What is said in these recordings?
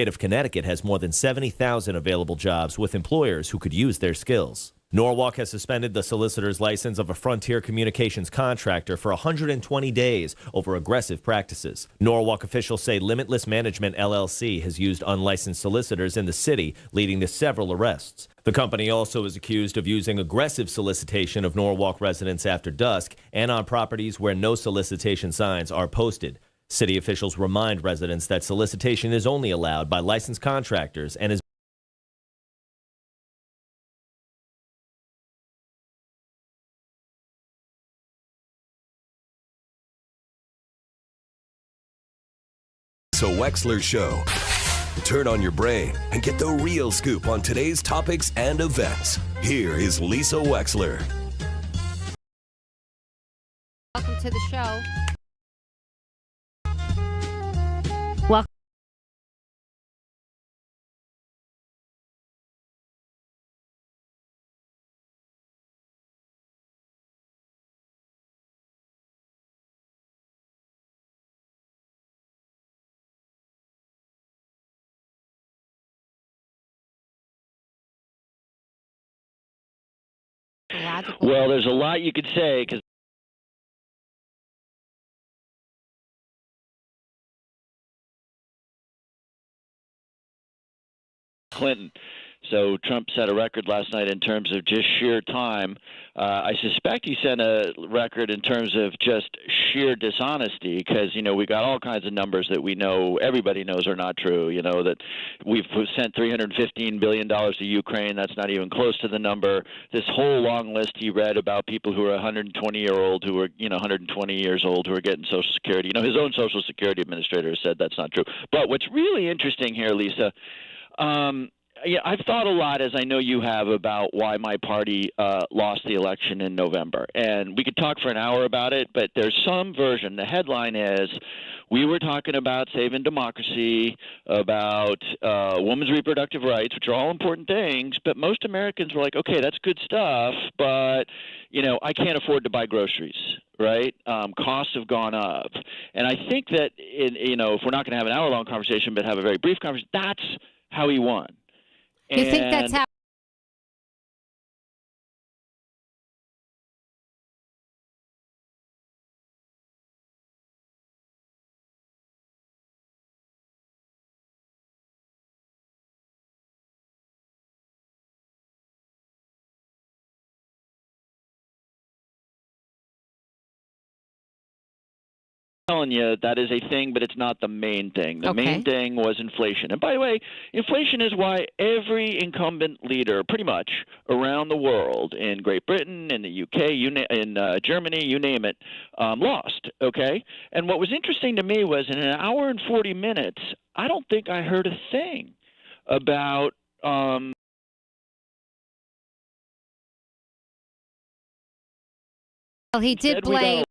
state of Connecticut has more than 70,000 available jobs with employers who could use their skills. Norwalk has suspended the solicitor's license of a Frontier Communications contractor for 120 days over aggressive practices. Norwalk officials say Limitless Management LLC has used unlicensed solicitors in the city, leading to several arrests. The company also is accused of using aggressive solicitation of Norwalk residents after dusk and on properties where no solicitation signs are posted. City officials remind residents that solicitation is only allowed by licensed contractors and is Wexler Show. Turn on your brain and get the real scoop on today's topics and events. Here is Lisa Wexler. Welcome to the show. Welcome. Well, there's a lot you could say because Clinton. So Trump set a record last night in terms of just sheer time. I suspect he set a record in terms of just sheer dishonesty because, we got all kinds of numbers that we know, everybody knows are not true. That we've sent $315 billion to Ukraine. That's not even close to the number. This whole long list he read about people who are 120-year-old, who are, 120 years old, who are getting Social Security. His own Social Security administrator said that's not true. But what's really interesting here, Lisa, I've thought a lot, as I know you have, about why my party lost the election in November. And we could talk for an hour about it, but there's some version. The headline is, we were talking about saving democracy, about women's reproductive rights, which are all important things, but most Americans were like, okay, that's good stuff, but, I can't afford to buy groceries, right? Costs have gone up. And I think that, if we're not going to have an hour-long conversation but have a very brief conversation, that's how he won. You think that's how? Telling you that is a thing, but it's not the main thing. The main thing was inflation. And by the way, inflation is why every incumbent leader, pretty much around the world, in Great Britain, in the UK, in Germany, you name it, lost. Okay. And what was interesting to me was in an hour and 40 minutes, I don't think I heard a thing about. Well, he did blame.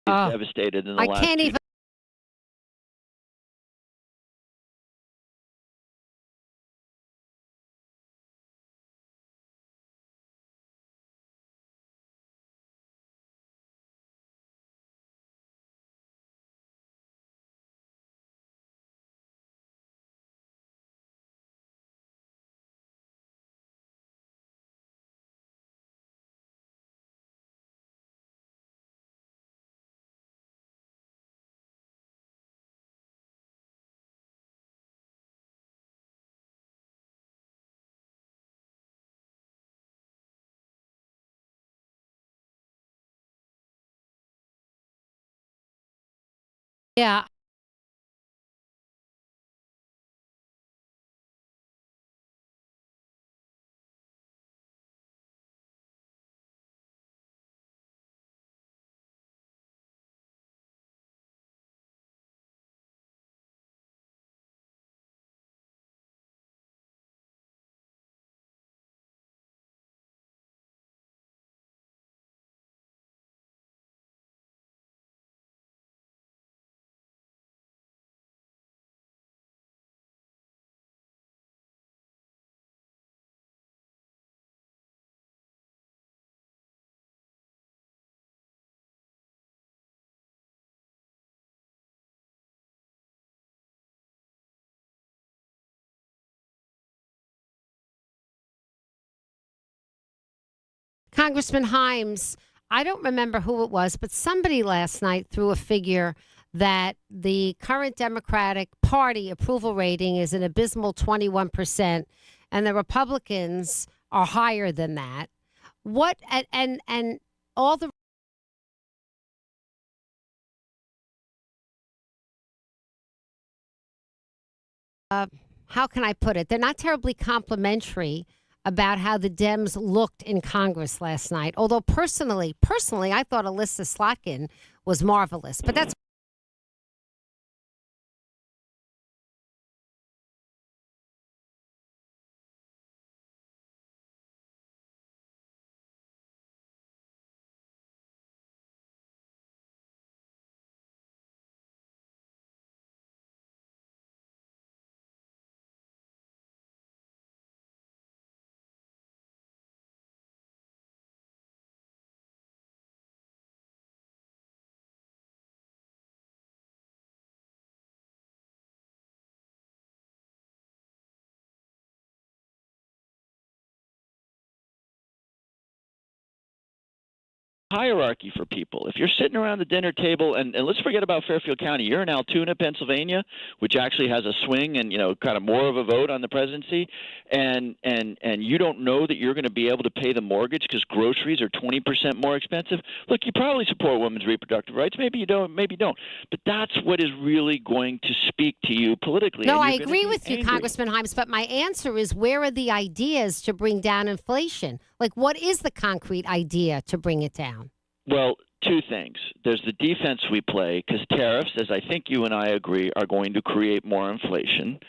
Devastated in the last. I can't even. Yeah. Congressman Himes, I don't remember who it was, but somebody last night threw a figure that the current Democratic Party approval rating is an abysmal 21%, and the Republicans are higher than that. What and all the how can I put it? They're not terribly complimentary about how the Dems looked in Congress last night. Although personally, I thought Alyssa Slotkin was marvelous. But that's hierarchy for people. If you're sitting around the dinner table, and let's forget about Fairfield County, you're in Altoona, Pennsylvania, which actually has a swing and kind of more of a vote on the presidency, and you don't know that you're going to be able to pay the mortgage because groceries are 20% more expensive. Look, you probably support women's reproductive rights. Maybe you don't. Maybe you don't. But that's what is really going to speak to you politically. no, I agree with you, Congressman Himes. But my answer is, where are the ideas to bring down inflation? Like, what is the concrete idea to bring it down? Well, two things. There's the defense we play, because tariffs, as I think you and I agree, are going to create more inflation.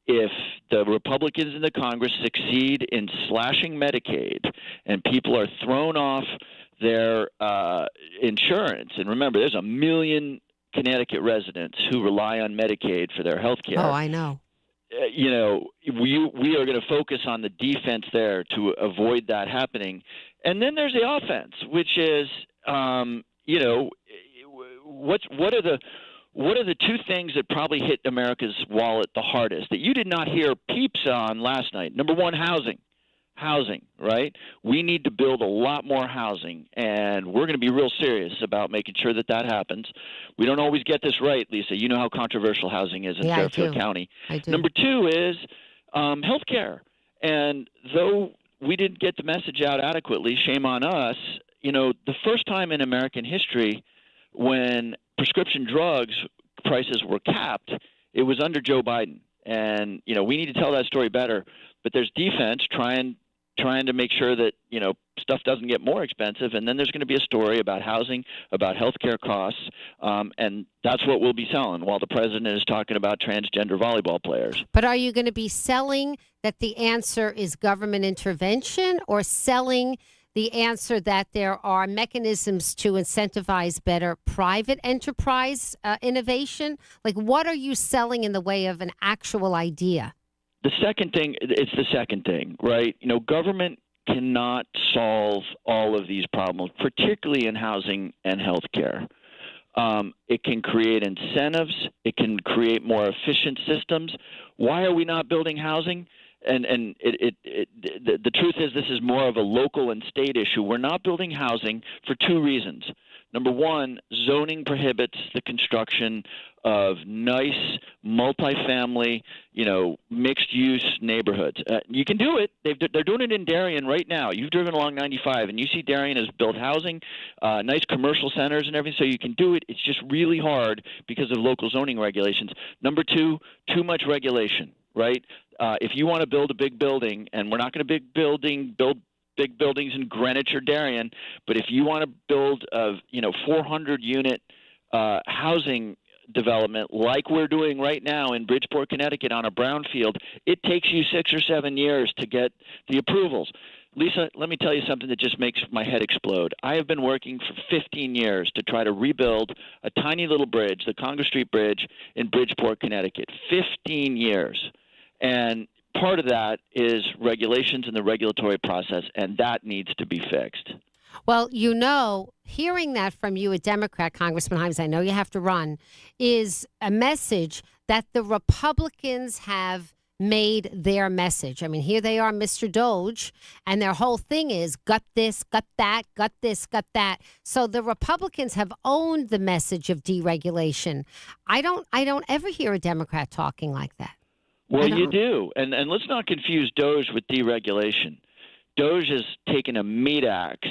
If the Republicans in the Congress succeed in slashing Medicaid and people are thrown off their insurance, and remember, there's 1 million Connecticut residents who rely on Medicaid for their health care. Oh, I know. We are going to focus on the defense there to avoid that happening. And then there's the offense, which is, what are the two things that probably hit America's wallet the hardest that you did not hear peeps on last night? Number one, housing, right? We need to build a lot more housing, and we're going to be real serious about making sure that that happens. We don't always get this right, Lisa. You know how controversial housing is in Fairfield County. I do. Number two is health care. And though we didn't get the message out adequately, shame on us, the first time in American history when prescription drugs prices were capped, it was under Joe Biden. And, we need to tell that story better. But there's defense trying to make sure that, stuff doesn't get more expensive. And then there's going to be a story about housing, about healthcare costs. And that's what we'll be selling while the president is talking about transgender volleyball players. But are you going to be selling that the answer is government intervention, or selling the answer that there are mechanisms to incentivize better private enterprise innovation? Like, what are you selling in the way of an actual idea? The second thing, it's the second thing, right? Government cannot solve all of these problems, particularly in housing and healthcare. It can create incentives. It can create more efficient systems. Why are we not building housing? And the truth is, this is more of a local and state issue. We're not building housing for two reasons. Number one, zoning prohibits the construction of nice multifamily, mixed-use neighborhoods. You can do it. They're doing it in Darien right now. You've driven along 95, and you see Darien has built housing, nice commercial centers and everything, so you can do it. It's just really hard because of local zoning regulations. Number two, too much regulation, right? If you want to build a big building, and we're not going to build big buildings in Greenwich or Darien, but if you want to build a 400-unit housing development like we're doing right now in Bridgeport, Connecticut on a brownfield, it takes you 6 or 7 years to get the approvals. Lisa, let me tell you something that just makes my head explode. I have been working for 15 years to try to rebuild a tiny little bridge, the Congress Street Bridge in Bridgeport, Connecticut. 15 years. And part of that is regulations and the regulatory process, and that needs to be fixed. Well, hearing that from you, a Democrat, Congressman Himes, I know you have to run, is a message that the Republicans have made their message. I mean, here they are, Mr. Doge, and their whole thing is gut this, gut that, gut this, gut that. So the Republicans have owned the message of deregulation. I don't ever hear a Democrat talking like that. Well, you do. And let's not confuse Doge with deregulation. Doge has taken a meat axe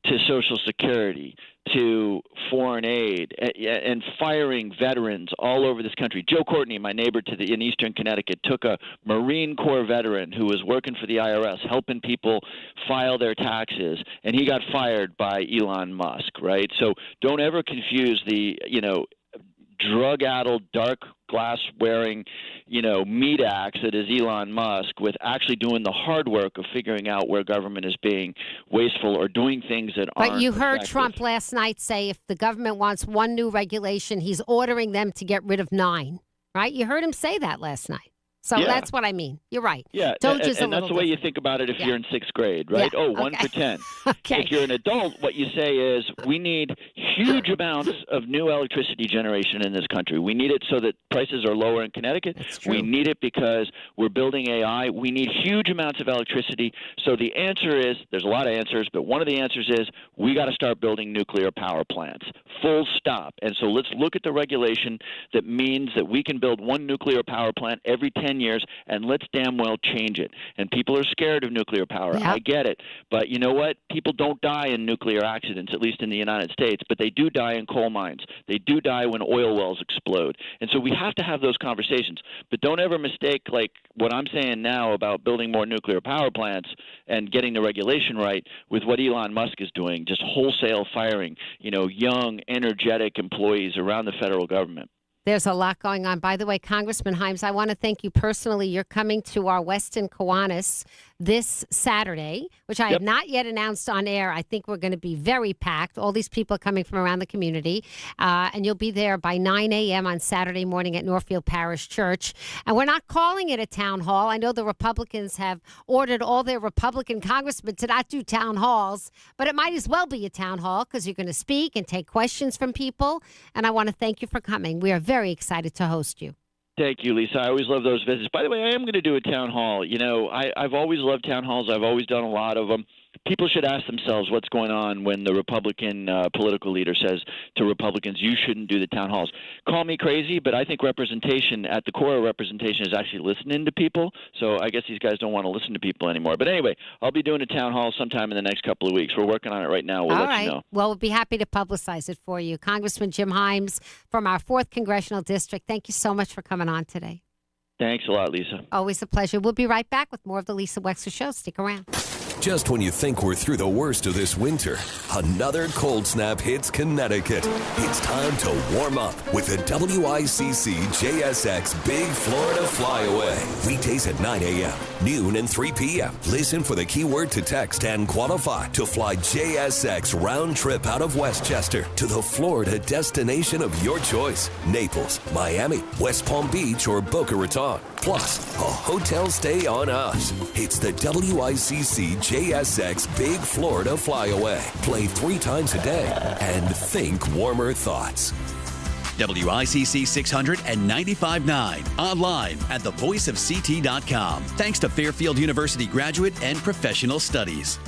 to Social Security, to foreign aid, and firing veterans all over this country. Joe Courtney, my neighbor in eastern Connecticut, took a Marine Corps veteran who was working for the IRS, helping people file their taxes, and he got fired by Elon Musk, right? So don't ever confuse the, drug-addled, dark glass-wearing, meat axe that is Elon Musk with actually doing the hard work of figuring out where government is being wasteful or doing things that aren't But you heard effective. Trump last night say if the government wants one new regulation, he's ordering them to get rid of 9, right? You heard him say that last night. So Yeah. that's what I mean. You're right. Yeah, Doge is and that's the way you think about it if you're in 6th grade, right? Yeah. Oh, 1 Okay. for 10. Okay. If you're an adult, what you say is we need huge amounts of new electricity generation in this country. We need it so that prices are lower in Connecticut. That's true. We need it because we're building AI. We need huge amounts of electricity. So the answer is, there's a lot of answers, but one of the answers is we got to start building nuclear power plants. Full stop. And so let's look at the regulation that means that we can build one nuclear power plant every 10 years, and let's damn well change it. And people are scared of nuclear power. Yeah. I get it. But you know what? People don't die in nuclear accidents, at least in the United States, but they do die in coal mines. They do die when oil wells explode. And so we have to have those conversations. But don't ever mistake like what I'm saying now about building more nuclear power plants and getting the regulation right with what Elon Musk is doing, just wholesale firing, young, energetic employees around the federal government. There's a lot going on. By the way, Congressman Himes, I want to thank you personally. You're coming to our Weston Kiwanis this Saturday, which I have not yet announced on air. I think we're going to be very packed. All these people are coming from around the community. And you'll be there by 9 a.m. on Saturday morning at Northfield Parish Church. And we're not calling it a town hall. I know the Republicans have ordered all their Republican congressmen to not do town halls, but it might as well be a town hall because you're going to speak and take questions from people. And I want to thank you for coming. We are very excited to host you. Thank you, Lisa. I always love those visits. By the way, I am going to do a town hall. I've always loved town halls. I've always done a lot of them. People should ask themselves what's going on when the Republican political leader says to Republicans, you shouldn't do the town halls. Call me crazy, but I think representation, at the core of representation, is actually listening to people. So I guess these guys don't want to listen to people anymore. But anyway, I'll be doing a town hall sometime in the next couple of weeks. We're working on it right now. We'll let you know. Well, we'll be happy to publicize it for you. Congressman Jim Himes from our 4th Congressional District, thank you so much for coming on today. Thanks a lot, Lisa. Always a pleasure. We'll be right back with more of the Lisa Wexler Show. Stick around. Just when you think we're through the worst of this winter, another cold snap hits Connecticut. It's time to warm up with the WICC JSX Big Florida Flyaway. Weekdays at 9 a.m., noon, and 3 p.m. Listen for the keyword to text and qualify to fly JSX round trip out of Westchester to the Florida destination of your choice. Naples, Miami, West Palm Beach, or Boca Raton. Plus, a hotel stay on us. It's the WICC JSX Big Florida Flyaway. Play 3 times a day and think warmer thoughts. WICC 695.9. Online at thevoiceofct.com. Thanks to Fairfield University graduate and professional studies.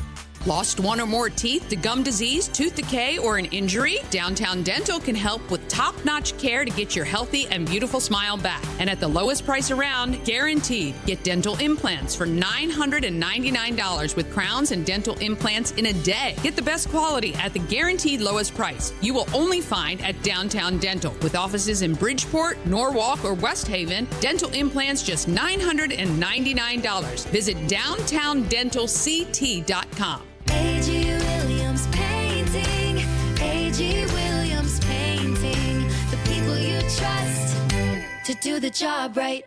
Lost one or more teeth to gum disease, tooth decay, or an injury? Downtown Dental can help with top-notch care to get your healthy and beautiful smile back. And at the lowest price around, guaranteed. Get dental implants for $999 with crowns and dental implants in a day. Get the best quality at the guaranteed lowest price you will only find at Downtown Dental. With offices in Bridgeport, Norwalk, or West Haven, dental implants just $999. Visit downtowndentalct.com. A.G. Williams Painting, A.G. Williams Painting, the people you trust to do the job right.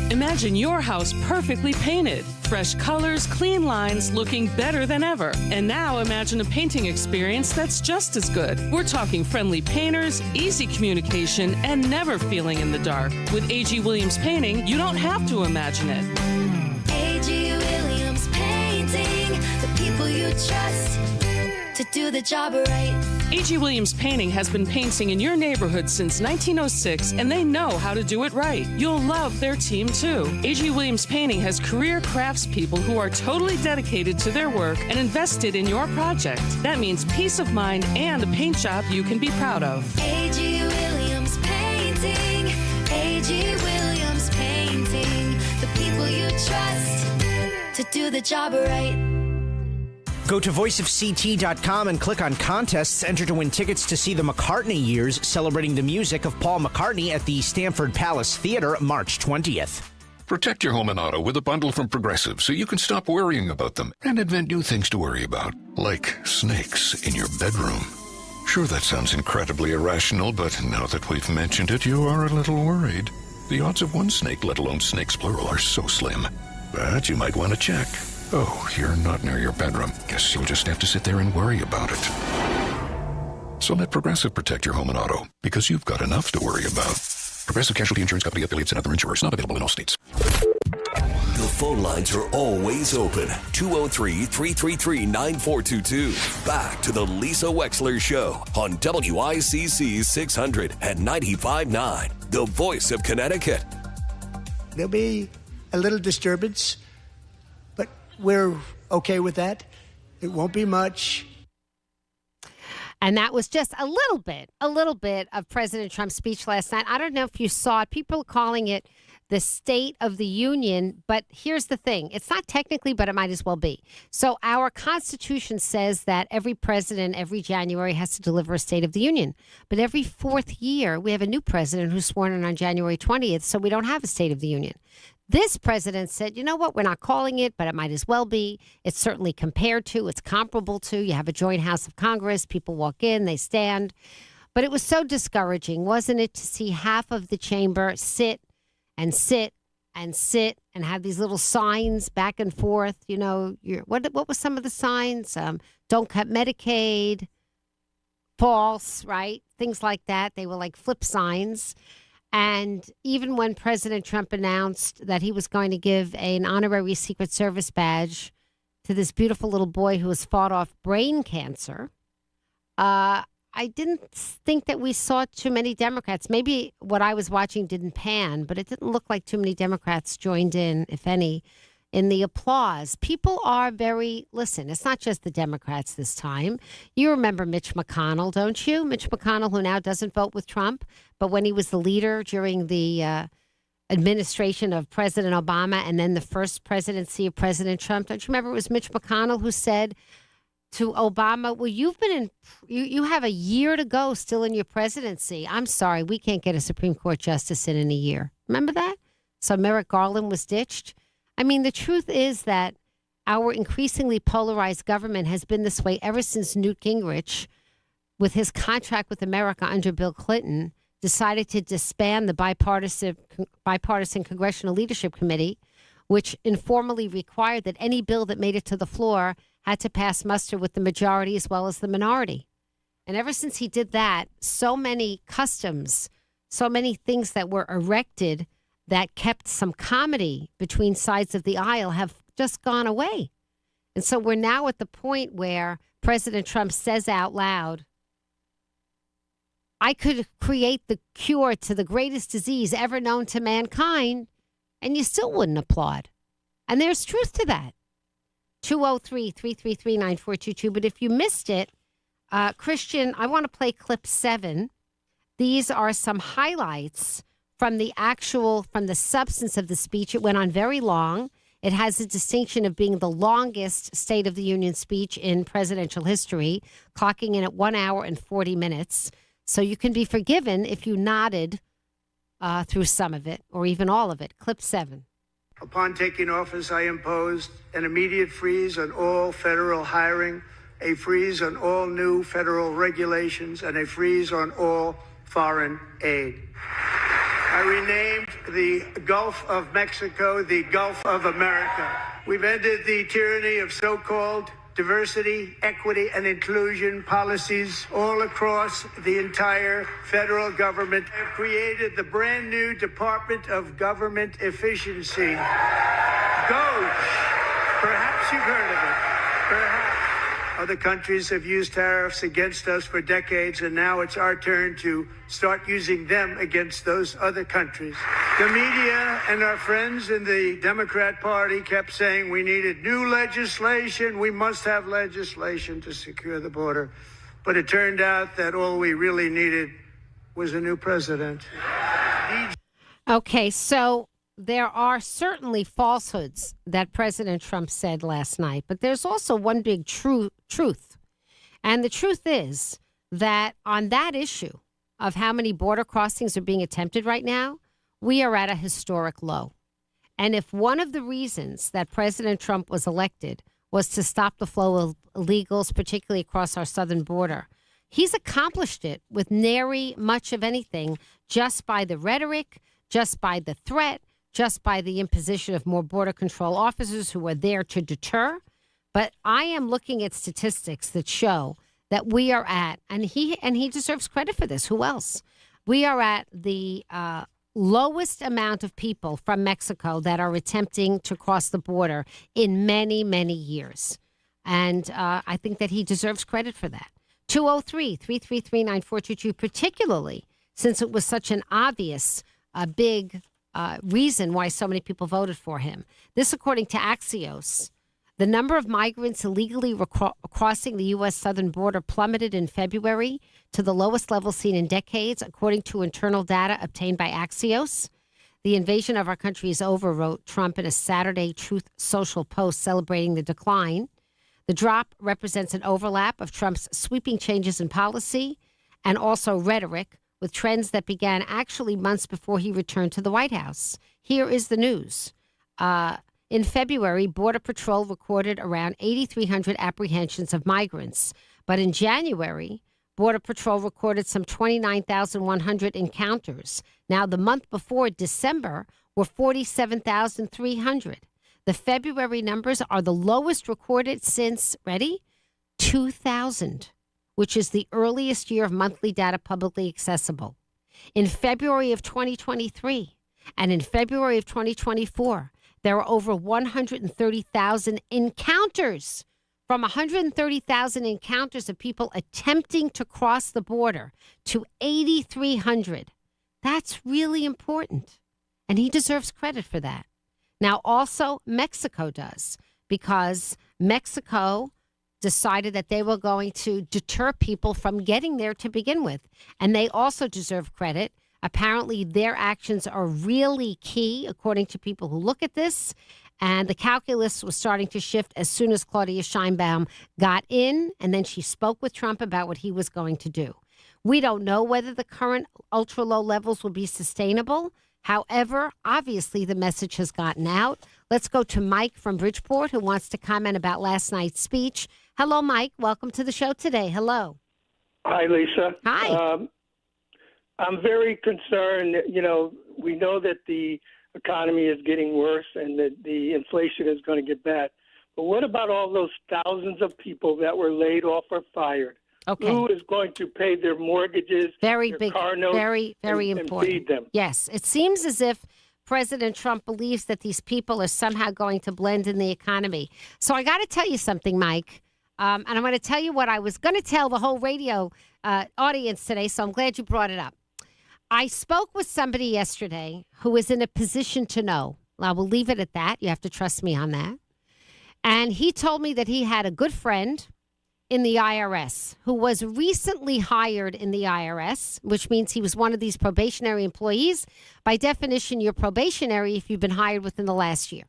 Imagine your house perfectly painted. Fresh colors, clean lines, looking better than ever. And now imagine a painting experience that's just as good. We're talking friendly painters, easy communication, and never feeling in the dark. With A.G. Williams Painting, you don't have to imagine it. A.G. Williams Painting, the people you trust to do the job right. A.G. Williams Painting has been painting in your neighborhood since 1906, and they know how to do it right. You'll love their team, too. A.G. Williams Painting has career craftspeople who are totally dedicated to their work and invested in your project. That means peace of mind and a paint job you can be proud of. A.G. Williams Painting. A.G. Williams Painting. The people you trust to do the job right. Go to voiceofct.com and click on contests. Enter to win tickets to see the McCartney Years, celebrating the music of Paul McCartney at the Stamford Palace Theater, March 20th. Protect your home and auto with a bundle from Progressive so you can stop worrying about them and invent new things to worry about, like snakes in your bedroom. Sure, that sounds incredibly irrational, but now that we've mentioned it, you are a little worried. The odds of one snake, let alone snakes plural, are so slim. But you might want to check. Oh, you're not near your bedroom. Guess you'll just have to sit there and worry about it. So let Progressive protect your home and auto, because you've got enough to worry about. Progressive Casualty Insurance Company, affiliates, and other insurers. Not available in all states. The phone lines are always open. 203-333-9422. Back to the Lisa Wexler Show on WICC 600 and 95.9, the voice of Connecticut. There'll be a little disturbance, but we're okay with that. It won't be much. And that was just a little bit of President Trump's speech last night. I don't know if you saw it. People are calling it the State of the Union. But here's the thing. It's not technically, but it might as well be. So our Constitution says that every president every January has to deliver a State of the Union. But every fourth year, we have a new president who's sworn in on January 20th. So we don't have a State of the Union. This president said, you know what, we're not calling it, but it might as well be. It's certainly compared to, it's comparable to. You have a joint House of Congress. People walk in, they stand. But it was so discouraging, wasn't it, to see half of the chamber sit and sit and sit and have these little signs back and forth. You know, what was some of the signs? Don't cut Medicaid, false, right? Things like that. They were like flip signs. And even when President Trump announced that he was going to give an honorary Secret Service badge to this beautiful little boy who has fought off brain cancer, I didn't think that we saw too many Democrats. Maybe what I was watching didn't pan, but it didn't look like too many Democrats joined in, if any, in the applause. People are listen, it's not just the Democrats this time. You remember Mitch McConnell, don't you? Mitch McConnell, who now doesn't vote with Trump, but when he was the leader during the administration of President Obama and then the first presidency of President Trump, don't you remember it was Mitch McConnell who said to Obama, well, you have a year to go still in your presidency. I'm sorry, we can't get a Supreme Court justice in a year. Remember that? So Merrick Garland was ditched. I mean, the truth is that our increasingly polarized government has been this way ever since Newt Gingrich, with his contract with America under Bill Clinton, decided to disband the bipartisan Congressional Leadership Committee, which informally required that any bill that made it to the floor had to pass muster with the majority as well as the minority. And ever since he did that, so many customs, so many things that were erected that kept some comedy between sides of the aisle have just gone away. And so we're now at the point where President Trump says out loud, I could create the cure to the greatest disease ever known to mankind, and you still wouldn't applaud. And there's truth to that. 203-333-9422. But if you missed it, Christian, I want to play clip 7. These are some highlights from the substance of the speech. It went on very long. It has the distinction of being the longest State of the Union speech in presidential history, clocking in at 1 hour and 40 minutes. So you can be forgiven if you nodded through some of it or even all of it. Clip 7. Upon taking office, I imposed an immediate freeze on all federal hiring, a freeze on all new federal regulations, and a freeze on all foreign aid. I renamed the Gulf of Mexico the Gulf of America. We've ended the tyranny of so-called diversity, equity, and inclusion policies all across the entire federal government. I've created the brand new Department of Government Efficiency. DOGE. Perhaps you've heard of it. Perhaps. Other countries have used tariffs against us for decades, and now it's our turn to start using them against those other countries. The media and our friends in the Democrat Party kept saying we needed new legislation. We must have legislation to secure the border. But it turned out that all we really needed was a new president. Okay, so there are certainly falsehoods that President Trump said last night, but there's also one big truth. And the truth is that on that issue of how many border crossings are being attempted right now, we are at a historic low. And if one of the reasons that President Trump was elected was to stop the flow of illegals, particularly across our southern border, he's accomplished it with nary much of anything, just by the rhetoric, just by the threat, just by the imposition of more border control officers who are there to deter. But I am looking at statistics that show that we are at, and he deserves credit for this. Who else? We are at the lowest amount of people from Mexico that are attempting to cross the border in many, many years. And I think that he deserves credit for that. 203-333-9422, particularly since it was such an obvious, big reason why so many people voted for him. This, according to Axios, the number of migrants illegally crossing the U.S. southern border plummeted in February to the lowest level seen in decades, according to internal data obtained by Axios. The invasion of our country is over, wrote Trump in a Saturday Truth Social post celebrating the decline. The drop represents an overlap of Trump's sweeping changes in policy and also rhetoric, with trends that began actually months before he returned to the White House. Here is the news. In February, Border Patrol recorded around 8,300 apprehensions of migrants. But in January, Border Patrol recorded some 29,100 encounters. Now, the month before, December, were 47,300. The February numbers are the lowest recorded since, ready? 2000. Which is the earliest year of monthly data publicly accessible. In February of 2023 and in February of 2024, there were over 130,000 encounters. From 130,000 encounters of people attempting to cross the border to 8,300. That's really important. And he deserves credit for that. Now, also, Mexico does, because Mexico decided that they were going to deter people from getting there to begin with. And they also deserve credit. Apparently, their actions are really key, according to people who look at this. And the calculus was starting to shift as soon as Claudia Sheinbaum got in, and then she spoke with Trump about what he was going to do. We don't know whether the current ultra-low levels will be sustainable. However, obviously, the message has gotten out. Let's go to Mike from Bridgeport, who wants to comment about last night's speech. Hello, Mike. Welcome to the show today. Hello. Hi, Lisa. Hi. I'm very concerned. You know, we know that the economy is getting worse and that the inflation is going to get bad. But what about all those thousands of people that were laid off or fired? Okay. Who is going to pay their mortgages, very their big, car notes, very important. And feed them? Yes. It seems as if President Trump believes that these people are somehow going to blend in the economy. So I got to tell you something, Mike. And I'm going to tell you what I was going to tell the whole radio audience today, so I'm glad you brought it up. I spoke with somebody yesterday who is in a position to know. I will leave it at that. You have to trust me on that. And he told me that he had a good friend in the IRS who was recently hired in the IRS, which means he was one of these probationary employees. By definition, you're probationary if you've been hired within the last year.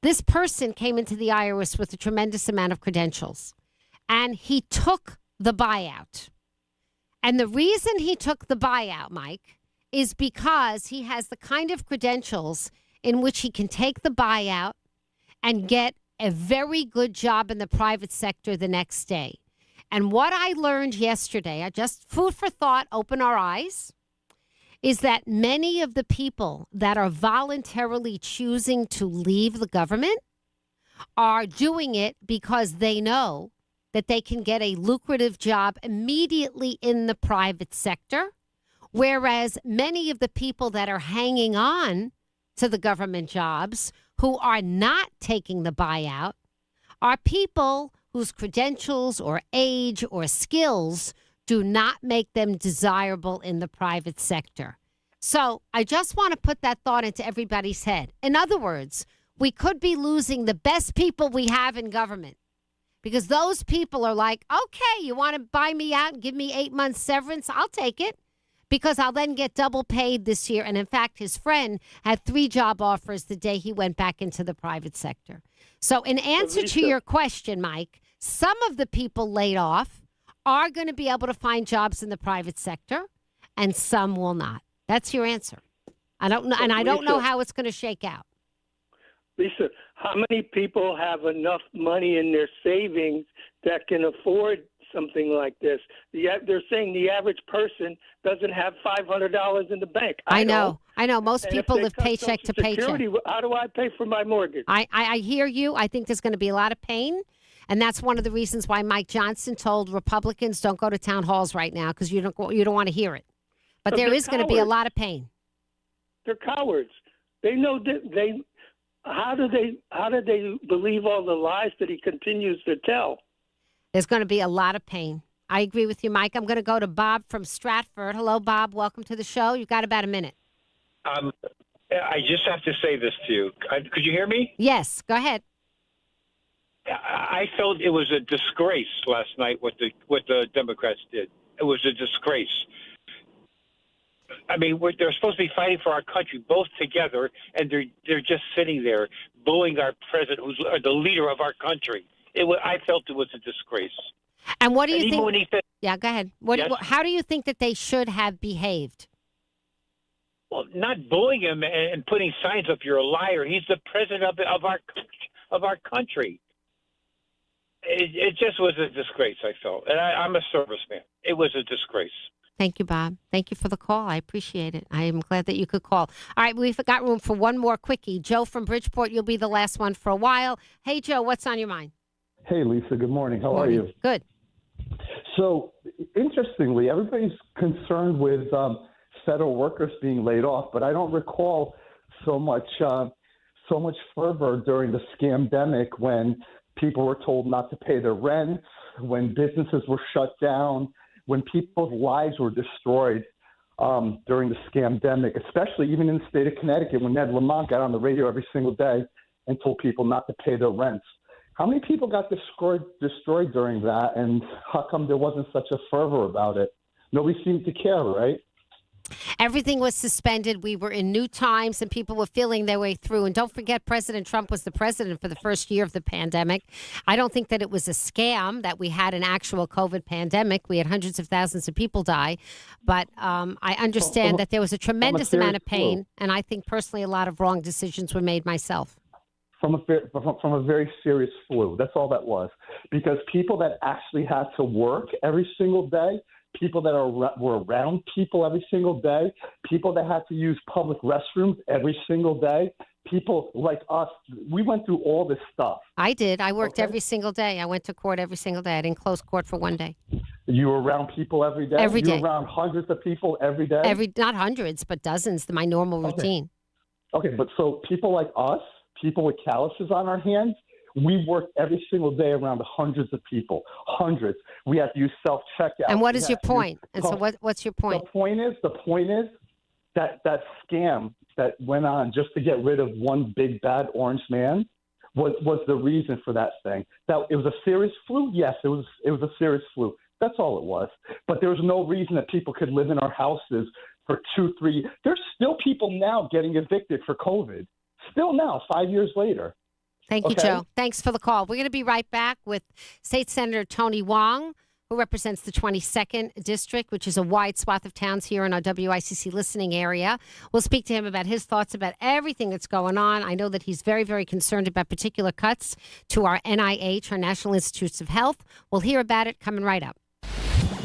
This person came into the IRS with a tremendous amount of credentials, and he took the buyout. And the reason he took the buyout, Mike, is because he has the kind of credentials in which he can take the buyout and get a very good job in the private sector the next day. And what I learned yesterday, I just food for thought, open our eyes, is that many of the people that are voluntarily choosing to leave the government are doing it because they know that they can get a lucrative job immediately in the private sector, whereas many of the people that are hanging on to the government jobs who are not taking the buyout are people whose credentials or age or skills do not make them desirable in the private sector. So I just want to put that thought into everybody's head. In other words, we could be losing the best people we have in government because those people are like, okay, you want to buy me out and give me 8 months severance? I'll take it because I'll then get double paid this year. And in fact, his friend had 3 job offers the day he went back into the private sector. So in answer to your question, Mike, some of the people laid off are going to be able to find jobs in the private sector and some will not. That's your answer. I don't know, and I don't know how it's going to shake out. Lisa, how many people have enough money in their savings that can afford something like this? They're saying the average person doesn't have $500 in the bank. I know. Most people live paycheck to paycheck. How do I pay for my mortgage? I hear you. I think there's going to be a lot of pain. And that's one of the reasons why Mike Johnson told Republicans don't go to town halls right now because you don't want to hear it. But there is going to be a lot of pain. They're cowards. They know that how do they believe all the lies that he continues to tell? There's going to be a lot of pain. I agree with you, Mike. I'm going to go to Bob from Stratford. Hello, Bob. Welcome to the show. You've got about a minute. I just have to say this to you. Could you hear me? Yes. Go ahead. I felt it was a disgrace last night what the Democrats did. It was a disgrace. I mean, they're supposed to be fighting for our country, both together, and they're just sitting there booing our president, who's the leader of our country. I felt it was a disgrace. And what do you think? When he said, yeah, go ahead. Yes? How do you think that they should have behaved? Well, not booing him and putting signs up, "You're a liar." He's the president of our country. It just was a disgrace. I felt, and I'm a serviceman. It was a disgrace. Thank you, Bob. Thank you for the call. I appreciate it. I am glad that you could call. All right, we've got room for one more quickie. Joe from Bridgeport, you'll be the last one for a while. Hey, Joe, what's on your mind? Hey, Lisa. Good morning. How are you? Good. So, interestingly, everybody's concerned with federal workers being laid off, but I don't recall so much fervor during the scamdemic when people were told not to pay their rent, when businesses were shut down, when people's lives were destroyed during the scamdemic, especially even in the state of Connecticut when Ned Lamont got on the radio every single day and told people not to pay their rents. How many people got destroyed during that, and how come there wasn't such a fervor about it? Nobody seemed to care, right? Everything was suspended. We were in new times and people were feeling their way through. And don't forget, President Trump was the president for the first year of the pandemic. I don't think that it was a scam that we had an actual COVID pandemic. We had hundreds of thousands of people die. But I understand that there was a tremendous amount of pain. And I think personally a lot of wrong decisions were made myself. From a very serious flu. That's all that was. Because people that actually had to work every single day, people that were around people every single day, people that had to use public restrooms every single day, people like us, we went through all this stuff. I did. I worked every single day. I went to court every single day. I didn't close court for one day. You were around people every day? Every day. You were around hundreds of people every day? Not hundreds, but dozens, my normal routine. Okay, but so people like us, people with calluses on our hands, we worked every single day around hundreds of people, hundreds. We had to use self-checkout. And what is your point? And so what's your point? The point is that scam that went on just to get rid of one big bad orange man was the reason for that thing. That it was a serious flu? Yes, it was a serious flu. That's all it was. But there was no reason that people could live in our houses for 2-3 years. There's still people now getting evicted for COVID. Still now, 5 years later. Thank you, Joe. Thanks for the call. We're going to be right back with State Senator Tony Wong, who represents the 22nd District, which is a wide swath of towns here in our WICC listening area. We'll speak to him about his thoughts about everything that's going on. I know that he's very, very concerned about particular cuts to our NIH, our National Institutes of Health. We'll hear about it coming right up.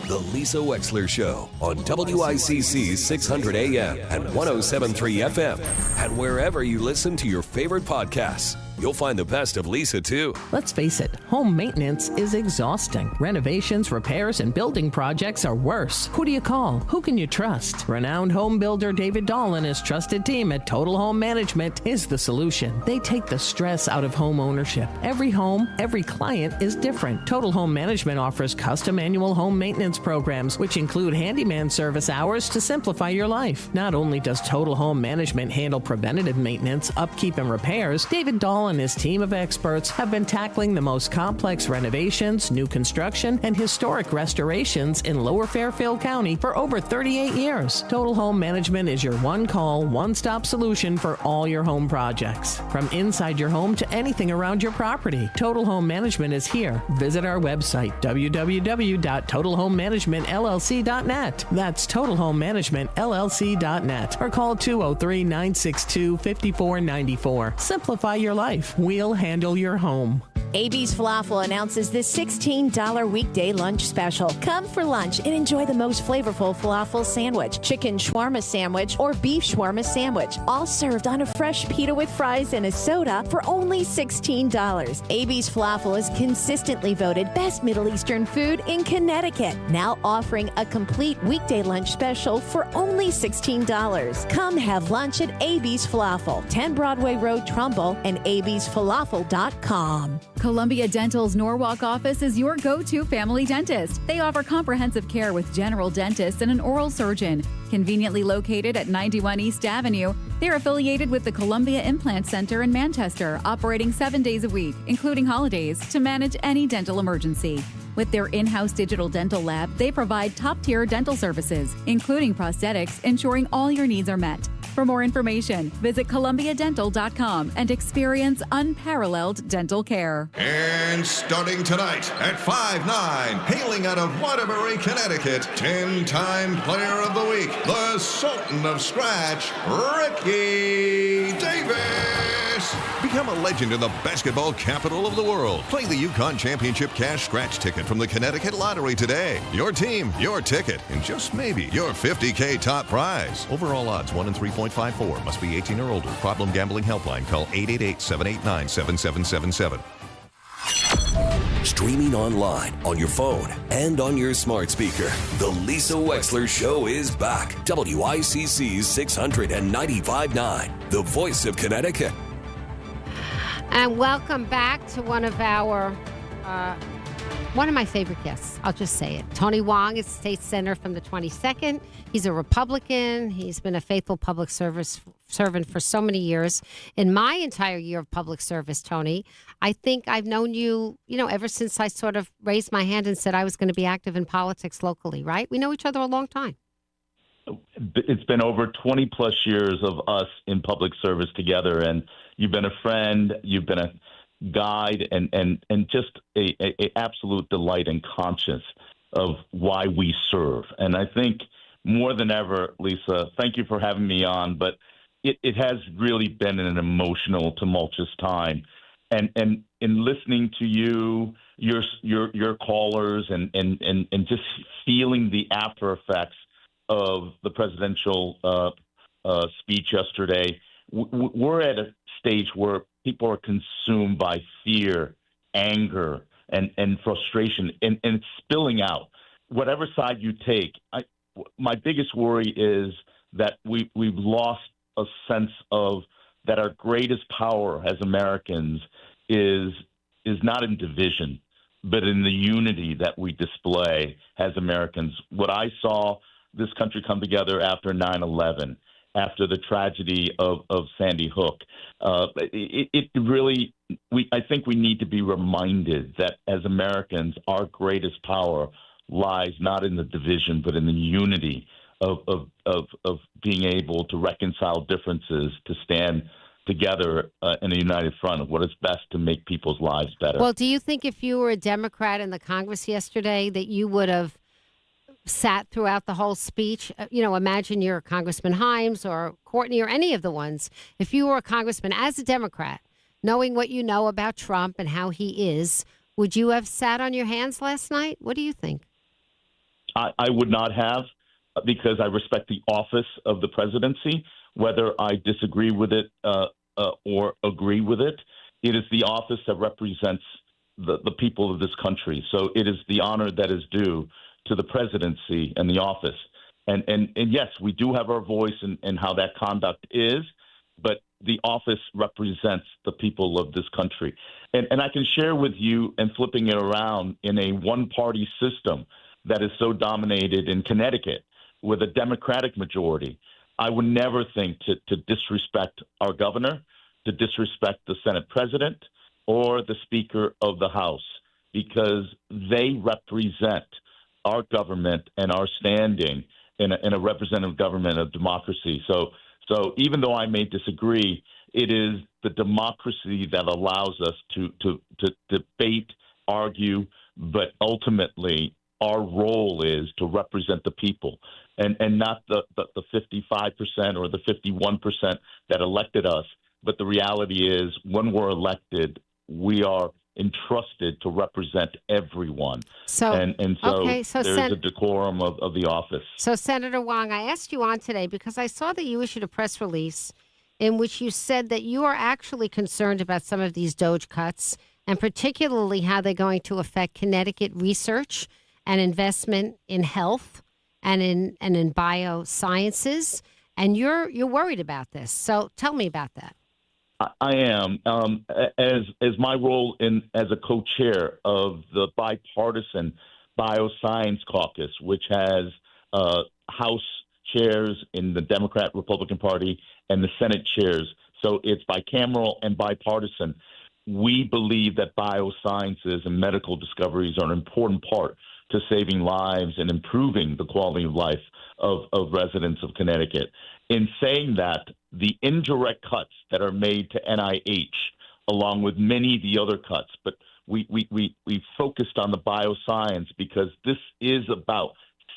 The Lisa Wexler Show on WICC 600 AM and 107.3 FM and wherever you listen to your favorite podcasts. you'll find the best of Lisa, too. Let's face it, home maintenance is exhausting. Renovations, repairs, and building projects are worse. Who do you call? Who can you trust? Renowned home builder David Dahl and his trusted team at Total Home Management is the solution. They take the stress out of home ownership. Every home, every client is different. Total Home Management offers custom annual home maintenance programs, which include handyman service hours to simplify your life. Not only does Total Home Management handle preventative maintenance, upkeep, and repairs, David Dahl and his team of experts have been tackling the most complex renovations, new construction, and historic restorations in Lower Fairfield County for over 38 years. Total Home Management is your one-call, one-stop solution for all your home projects. From inside your home to anything around your property, Total Home Management is here. Visit our website, www.totalhomemanagementllc.net. That's totalhomemanagementllc.net. Or call 203-962-5494. Simplify your life. We'll handle your home. AB's Falafel announces this $16 weekday lunch special. Come for lunch and enjoy the most flavorful falafel sandwich, chicken shawarma sandwich, or beef shawarma sandwich, all served on a fresh pita with fries and a soda for only $16. AB's Falafel is consistently voted best Middle Eastern food in Connecticut. Now offering a complete weekday lunch special for only $16. Come have lunch at AB's Falafel, 10 Broadway Road, Trumbull, and absfalafel.com. Columbia Dental's Norwalk office is your go-to family dentist. They offer comprehensive care with general dentists and an oral surgeon. Conveniently located at 91 East Avenue, they're affiliated with the Columbia Implant Center in Manchester, operating 7 days a week, including holidays, to manage any dental emergency. With their in-house digital dental lab, they provide top-tier dental services, including prosthetics, ensuring all your needs are met. For more information, visit columbiadental.com and experience unparalleled dental care. And starting tonight at 5'9", hailing out of Waterbury, Connecticut, 10-time Player of the Week, the Sultan of Scratch, Ricky Davis. Become a legend in the basketball capital of the world. Play the UConn Championship Cash Scratch ticket from the Connecticut Lottery today. Your team, your ticket, and just maybe your $50K top prize. Overall odds 1 in 3.54. Must be 18 or older. Problem gambling helpline. Call 888-789-7777. Streaming online, on your phone, and on your smart speaker. The Lisa Wexler Show is back. WICC's 695.9, the voice of Connecticut. And welcome back to one of my favorite guests. I'll just say it. Tony Wong is State Senator from the 22nd. He's a Republican. He's been a faithful public service servant for so many years. In my entire year of public service, Tony, I think I've known you, ever since I sort of raised my hand and said I was going to be active in politics locally, right? We know each other a long time. It's been over 20 plus years of us in public service together, and you've been a friend, you've been a guide, and just a absolute delight and conscious of why we serve. And I think more than ever, Lisa, thank you for having me on, but it has really been an emotional, tumultuous time. And in listening to you, your callers, and just feeling the after effects of the presidential speech yesterday, we're at a stage where people are consumed by fear, anger, and frustration, and it's spilling out. Whatever side you take, my biggest worry is that we've lost a sense of that our greatest power as Americans is not in division, but in the unity that we display as Americans. What I saw this country come together after 9/11, after the tragedy of Sandy Hook, it really, I think we need to be reminded that as Americans, our greatest power lies not in the division, but in the unity of being able to reconcile differences, to stand together in a united front of what is best to make people's lives better. Well, do you think if you were a Democrat in the Congress yesterday that you would have sat throughout the whole speech? Imagine you're Congressman Himes or Courtney or any of the ones. If you were a congressman as a Democrat, knowing what you know about Trump and how he is, would you have sat on your hands last night? What do you think? I would not have, because I respect the office of the presidency, whether I disagree with it or agree with it. It is the office that represents the people of this country. So it is the honor that is due to the presidency and the office. And yes, we do have our voice in how that conduct is, but the office represents the people of this country. And I can share with you, and flipping it around, in a one-party system that is so dominated in Connecticut with a Democratic majority, I would never think to disrespect our governor, to disrespect the Senate president, or the Speaker of the House, because they represent our government and our standing in a representative government of democracy. So even though I may disagree, it is the democracy that allows us to debate, argue, but ultimately our role is to represent the people and not the 55% or the 51% that elected us. But the reality is, when we're elected, we are entrusted to represent everyone. So there's a decorum of the office. So, Senator Wong, I asked you on today because I saw that you issued a press release in which you said that you are actually concerned about some of these DOGE cuts, and particularly how they're going to affect Connecticut research and investment in health and in biosciences. And you're worried about this. So tell me about that. I am, as my role as a co-chair of the bipartisan Bioscience Caucus, which has House chairs in the Democrat-Republican Party and the Senate chairs. So it's bicameral and bipartisan. We believe that biosciences and medical discoveries are an important part to saving lives and improving the quality of life of residents of Connecticut. In saying that, the indirect cuts that are made to NIH, along with many of the other cuts, but we focused on the bioscience because this is about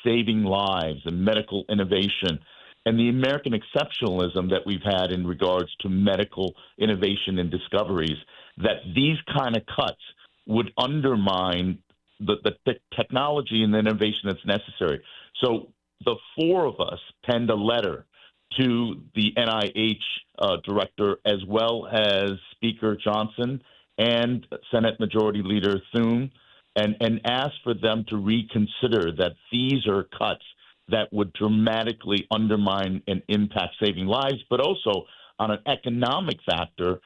saving lives and medical innovation and the American exceptionalism that we've had in regards to medical innovation and discoveries, that these kind of cuts would undermine the technology and the innovation that's necessary. So the four of us penned a letter to the NIH director, as well as Speaker Johnson and Senate Majority Leader Thune, and asked for them to reconsider that these are cuts that would dramatically undermine and impact saving lives, but also on an economic factor.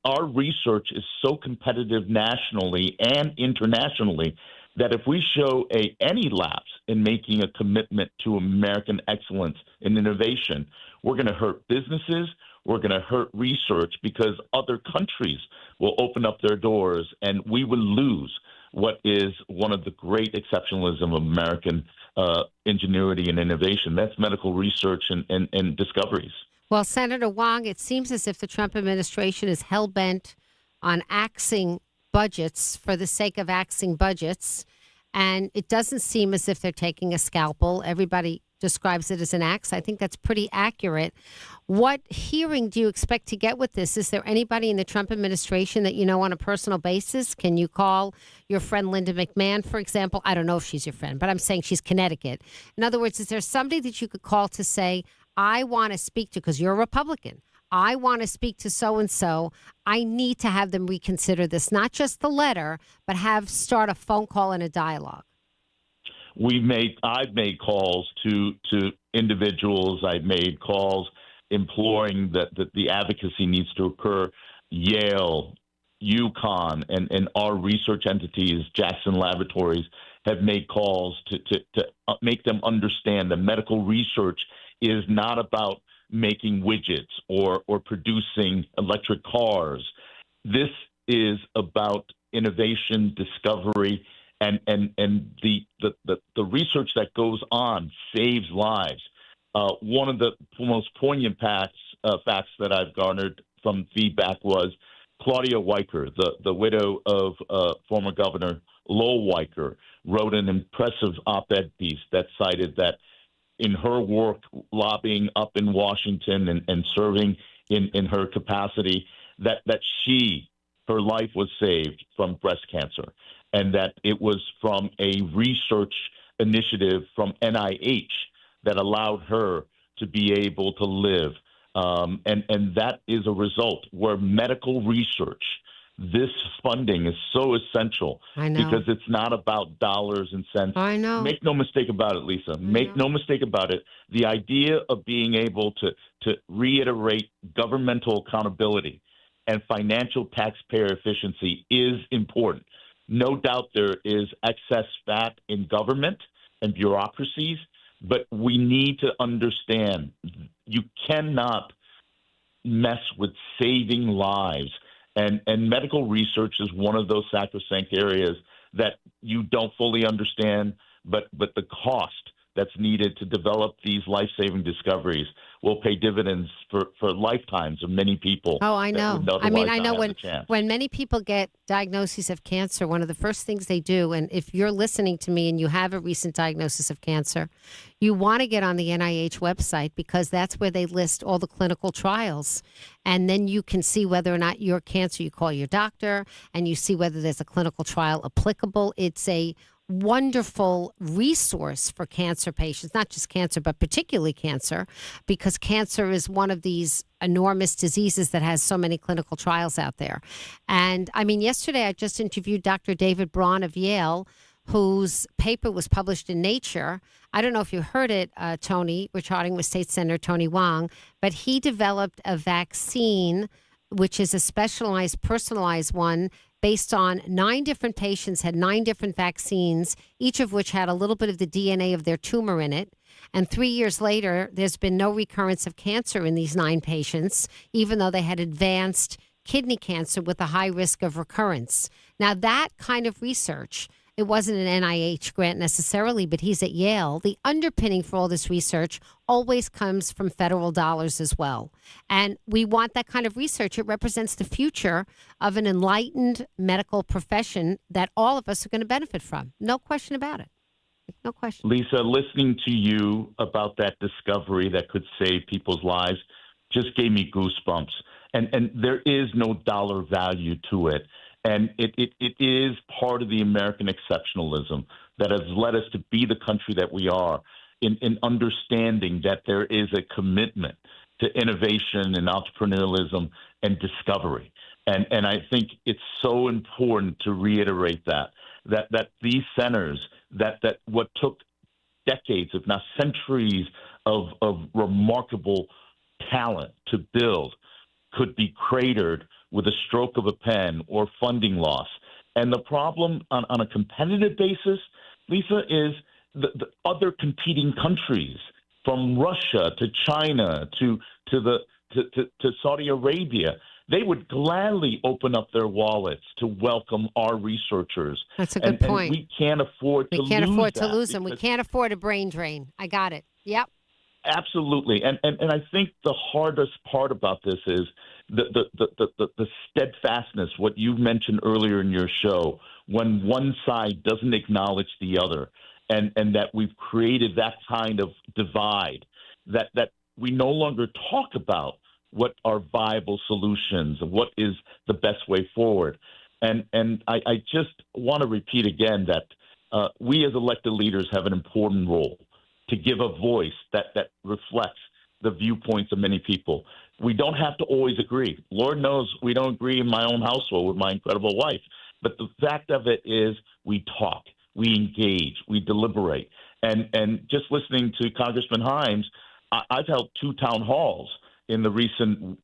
Our research is so competitive nationally and internationally that if we show any lapse in making a commitment to American excellence in innovation, we're going to hurt businesses, we're going to hurt research, because other countries will open up their doors and we will lose what is one of the great exceptionalism of American ingenuity and innovation. That's medical research and discoveries. Well, Senator Wong, it seems as if the Trump administration is hell-bent on axing budgets for the sake of axing budgets, and it doesn't seem as if they're taking a scalpel. Everybody describes it as an axe. I think that's pretty accurate. What hearing do you expect to get with this? Is there anybody in the Trump administration that you know on a personal basis? Can you call your friend Linda McMahon, for example? I don't know if she's your friend, but I'm saying she's Connecticut. In other words, is there somebody that you could call to say, I want to speak to, because you're a Republican, I want to speak to so-and-so. I need to have them reconsider this, not just the letter, but start a phone call and a dialogue. I've made calls to individuals. I've made calls imploring that the advocacy needs to occur. Yale, UConn, and our research entities, Jackson Laboratories, have made calls to make them understand that medical research is not about making widgets or producing electric cars. This is about innovation, discovery, and the research that goes on saves lives. One of the most poignant facts that I've garnered from feedback was Claudia Weicker, the widow of former Governor Lowell Weicker, wrote an impressive op-ed piece that cited that in her work lobbying up in Washington and serving in her capacity, that her life was saved from breast cancer, and that it was from a research initiative from NIH that allowed her to be able to live And that is a result where medical research, this funding is so essential because it's not about dollars and cents. I know. Make no mistake about it, Lisa. Make no mistake about it. The idea of being able to reiterate governmental accountability and financial taxpayer efficiency is important. No doubt there is excess fat in government and bureaucracies, but we need to understand you cannot mess with saving lives. And medical research is one of those sacrosanct areas that you don't fully understand, but the cost that's needed to develop these life-saving discoveries will pay dividends for lifetimes of many people. Oh, I know. I mean, I know chance. when many people get diagnoses of cancer, one of the first things they do, and if you're listening to me and you have a recent diagnosis of cancer, you want to get on the NIH website because that's where they list all the clinical trials. And then you can see whether or not your cancer, you call your doctor and you see whether there's a clinical trial applicable. It's a wonderful resource for cancer patients, not just cancer, but particularly cancer, because cancer is one of these enormous diseases that has so many clinical trials out there. And I mean, yesterday I just interviewed Dr. David Braun of Yale, whose paper was published in Nature. I don't know if you heard it, Tony, recording with State Senator Tony Wong, but he developed a vaccine, which is a specialized, personalized one based on 9 different patients, had 9 different vaccines, each of which had a little bit of the DNA of their tumor in it. And 3 years later, there's been no recurrence of cancer in these 9 patients, even though they had advanced kidney cancer with a high risk of recurrence. Now, that kind of research, it wasn't an NIH grant necessarily, but he's at Yale. The underpinning for all this research always comes from federal dollars as well. And we want that kind of research. It represents the future of an enlightened medical profession that all of us are going to benefit from. No question about it. No question. Lisa, listening to you about that discovery that could save people's lives just gave me goosebumps. And there is no dollar value to it. And it is part of the American exceptionalism that has led us to be the country that we are in understanding that there is a commitment to innovation and entrepreneurialism and discovery. And I think it's so important to reiterate that these centers, that what took decades, if not centuries of remarkable talent to build could be cratered with a stroke of a pen or funding loss. And the problem on a competitive basis, Lisa, is the other competing countries, from Russia to China to Saudi Arabia. They would gladly open up their wallets to welcome our researchers. That's a good point. And we can't afford to lose them. We can't afford to lose them. We can't afford a brain drain. I got it. Yep. Absolutely. And I think the hardest part about this is the steadfastness, what you mentioned earlier in your show, when one side doesn't acknowledge the other, and that we've created that kind of divide, that we no longer talk about what are viable solutions, what is the best way forward. And I just want to repeat again that we as elected leaders have an important role to give a voice that reflects the viewpoints of many people. We don't have to always agree. Lord knows we don't agree in my own household with my incredible wife. But the fact of it is we talk, we engage, we deliberate. And just listening to Congressman Himes, I've held 2 town halls in the recent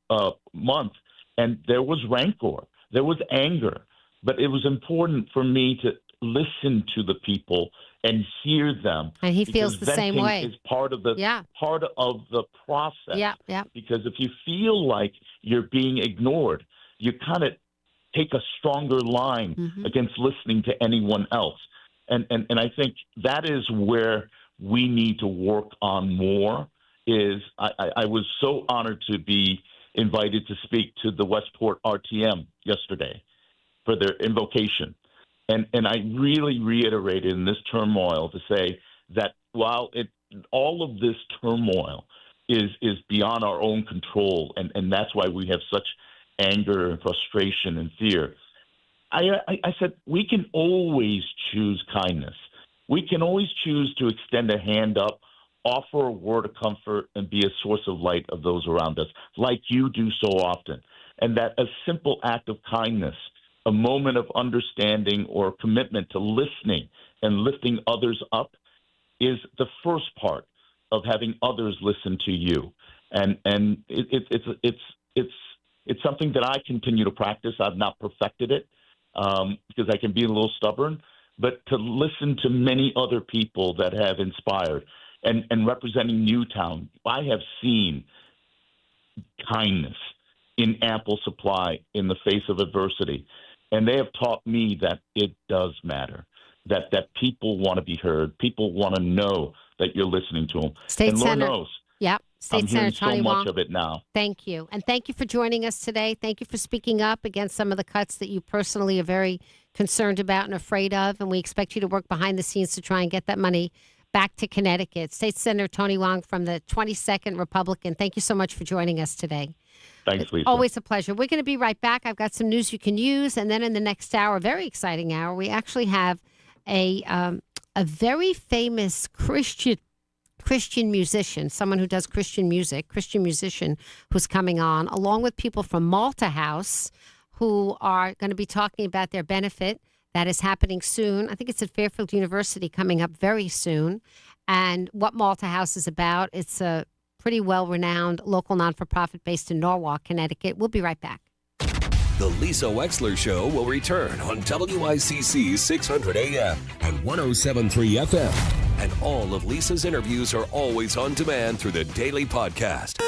month, and there was rancor, there was anger. But it was important for me to listen to the people and hear them. And he feels the same way. Is part of the process. Yeah. Because if you feel like you're being ignored, you kind of take a stronger line against listening to anyone else. And I think that is where we need to work on more. I was so honored to be invited to speak to the Westport RTM yesterday for their invocation. And I really reiterated in this turmoil to say that while all of this turmoil is beyond our own control, and that's why we have such anger and frustration and fear, I said we can always choose kindness. We can always choose to extend a hand up offer a word of comfort and be a source of light of those around us, like you do so often. And that a simple act of kindness, a moment of understanding or commitment to listening and lifting others up is the first part of having others listen to you. And it's something that I continue to practice. I've not perfected it because I can be a little stubborn, but to listen to many other people that have inspired and representing Newtown, I have seen kindness in ample supply in the face of adversity. And they have taught me that it does matter, that people want to be heard. People want to know that you're listening to them. State and Lord Senator, knows, yep. State I'm Senator hearing Tony so Wong. much of it now. Thank you. And thank you for joining us today. Thank you for speaking up against some of the cuts that you personally are very concerned about and afraid of. And we expect you to work behind the scenes to try and get that money back to Connecticut. State Senator Tony Wong from the 22nd Republican, thank you so much for joining us today. Thanks, Lisa. Always a pleasure. We're going to be right back. I've got some news you can use. And then in the next hour, a very exciting hour, we actually have a very famous Christian musician, someone who does Christian musician who's coming on, along with people from Malta House who are going to be talking about their benefit that is happening soon. I think it's at Fairfield University coming up very soon. And what Malta House is about, it's a pretty well-renowned local non-for-profit based in Norwalk, Connecticut. We'll be right back. The Lisa Wexler Show will return on WICC 600 AM and 107.3 FM. And all of Lisa's interviews are always on demand through the daily podcast.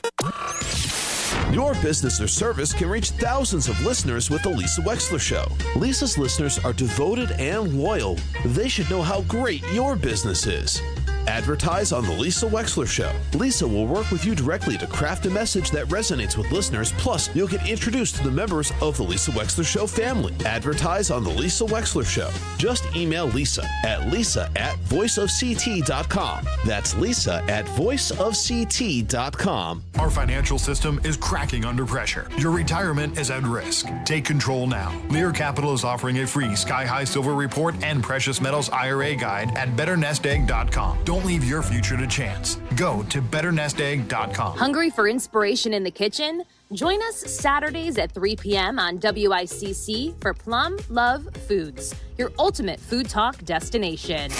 Your business or service can reach thousands of listeners with The Lisa Wexler Show. Lisa's listeners are devoted and loyal. They should know how great your business is. Advertise on The Lisa Wexler Show. Lisa will work with you directly to craft a message that resonates with listeners. Plus, you'll get introduced to the members of The Lisa Wexler Show family. Advertise on The Lisa Wexler Show. Just email Lisa at voiceofct.com. That's Lisa at voiceofct.com. Our financial system is cracking under pressure. Your retirement is at risk. Take control now. Lear Capital is offering a free Sky High Silver Report and Precious Metals IRA guide at betternestegg.com. Don't leave your future to chance. Go to betternestegg.com. Hungry for inspiration in the kitchen? Join us Saturdays at 3 p.m. on WICC for Plum Love Foods, your ultimate food talk destination.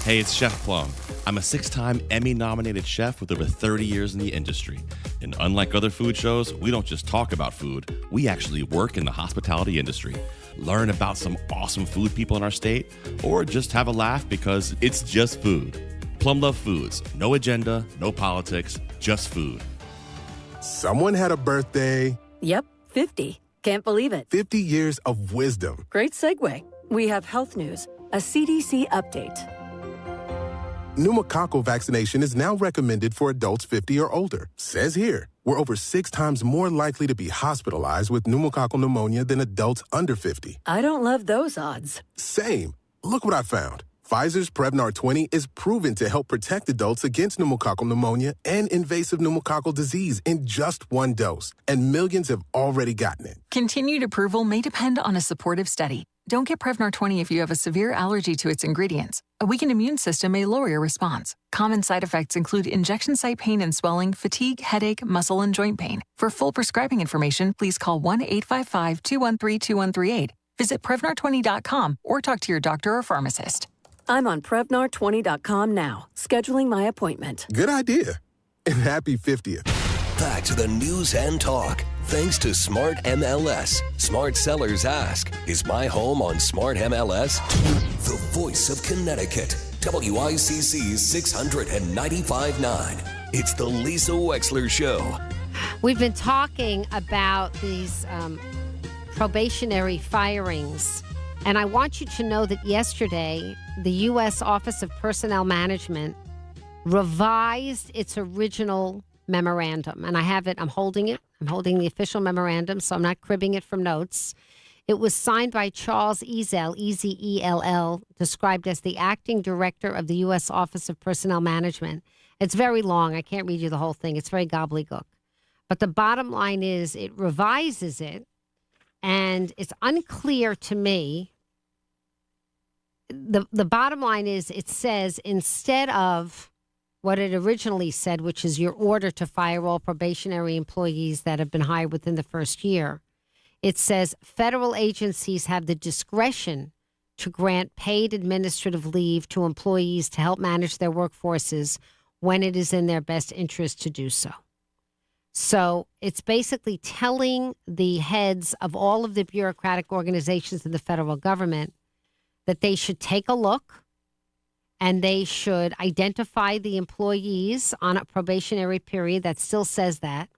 Hey, it's Chef Plum. I'm a 6-time Emmy-nominated chef with over 30 years in the industry. And unlike other food shows, we don't just talk about food. We actually work in the hospitality industry. Learn about some awesome food people in our state, or just have a laugh because it's just food. Plum Love Foods. No agenda, no politics, just food. Someone had a birthday. Yep, 50. Can't believe it. 50 years of wisdom. Great segue. We have health news, a CDC update. Pneumococcal vaccination is now recommended for adults 50 or older. Says here, we're over 6 times more likely to be hospitalized with pneumococcal pneumonia than adults under 50. I don't love those odds. Same. Look what I found. Pfizer's Prevnar 20 is proven to help protect adults against pneumococcal pneumonia and invasive pneumococcal disease in just 1 dose. And millions have already gotten it. Continued approval may depend on a supportive study. Don't get Prevnar 20 if you have a severe allergy to its ingredients. A weakened immune system may lower your response. Common side effects include injection site pain and swelling, fatigue, headache, muscle, and joint pain. For full prescribing information, please call 1-855-213-2138. Visit Prevnar20.com or talk to your doctor or pharmacist. I'm on Prevnar20.com now, scheduling my appointment. Good idea. And happy 50th. Back to the news and talk. Thanks to Smart MLS. Smart sellers ask, is my home on Smart MLS? The voice of Connecticut. WICC 695.9. It's the Lisa Wexler Show. We've been talking about these probationary firings. And I want you to know that yesterday, the U.S. Office of Personnel Management revised its original memorandum. And I have it. I'm holding it. I'm holding the official memorandum, so I'm not cribbing it from notes. It was signed by Charles Ezell, E-Z-E-L-L, described as the acting director of the U.S. Office of Personnel Management. It's very long. I can't read you the whole thing. It's very gobbledygook. But the bottom line is it revises it, and it's unclear to me. The bottom line is it says instead of what it originally said, which is your order to fire all probationary employees that have been hired within the first year. It says federal agencies have the discretion to grant paid administrative leave to employees to help manage their workforces when it is in their best interest to do so. So it's basically telling the heads of all of the bureaucratic organizations in the federal government that they should take a look and they should identify the employees on a probationary period that still says that.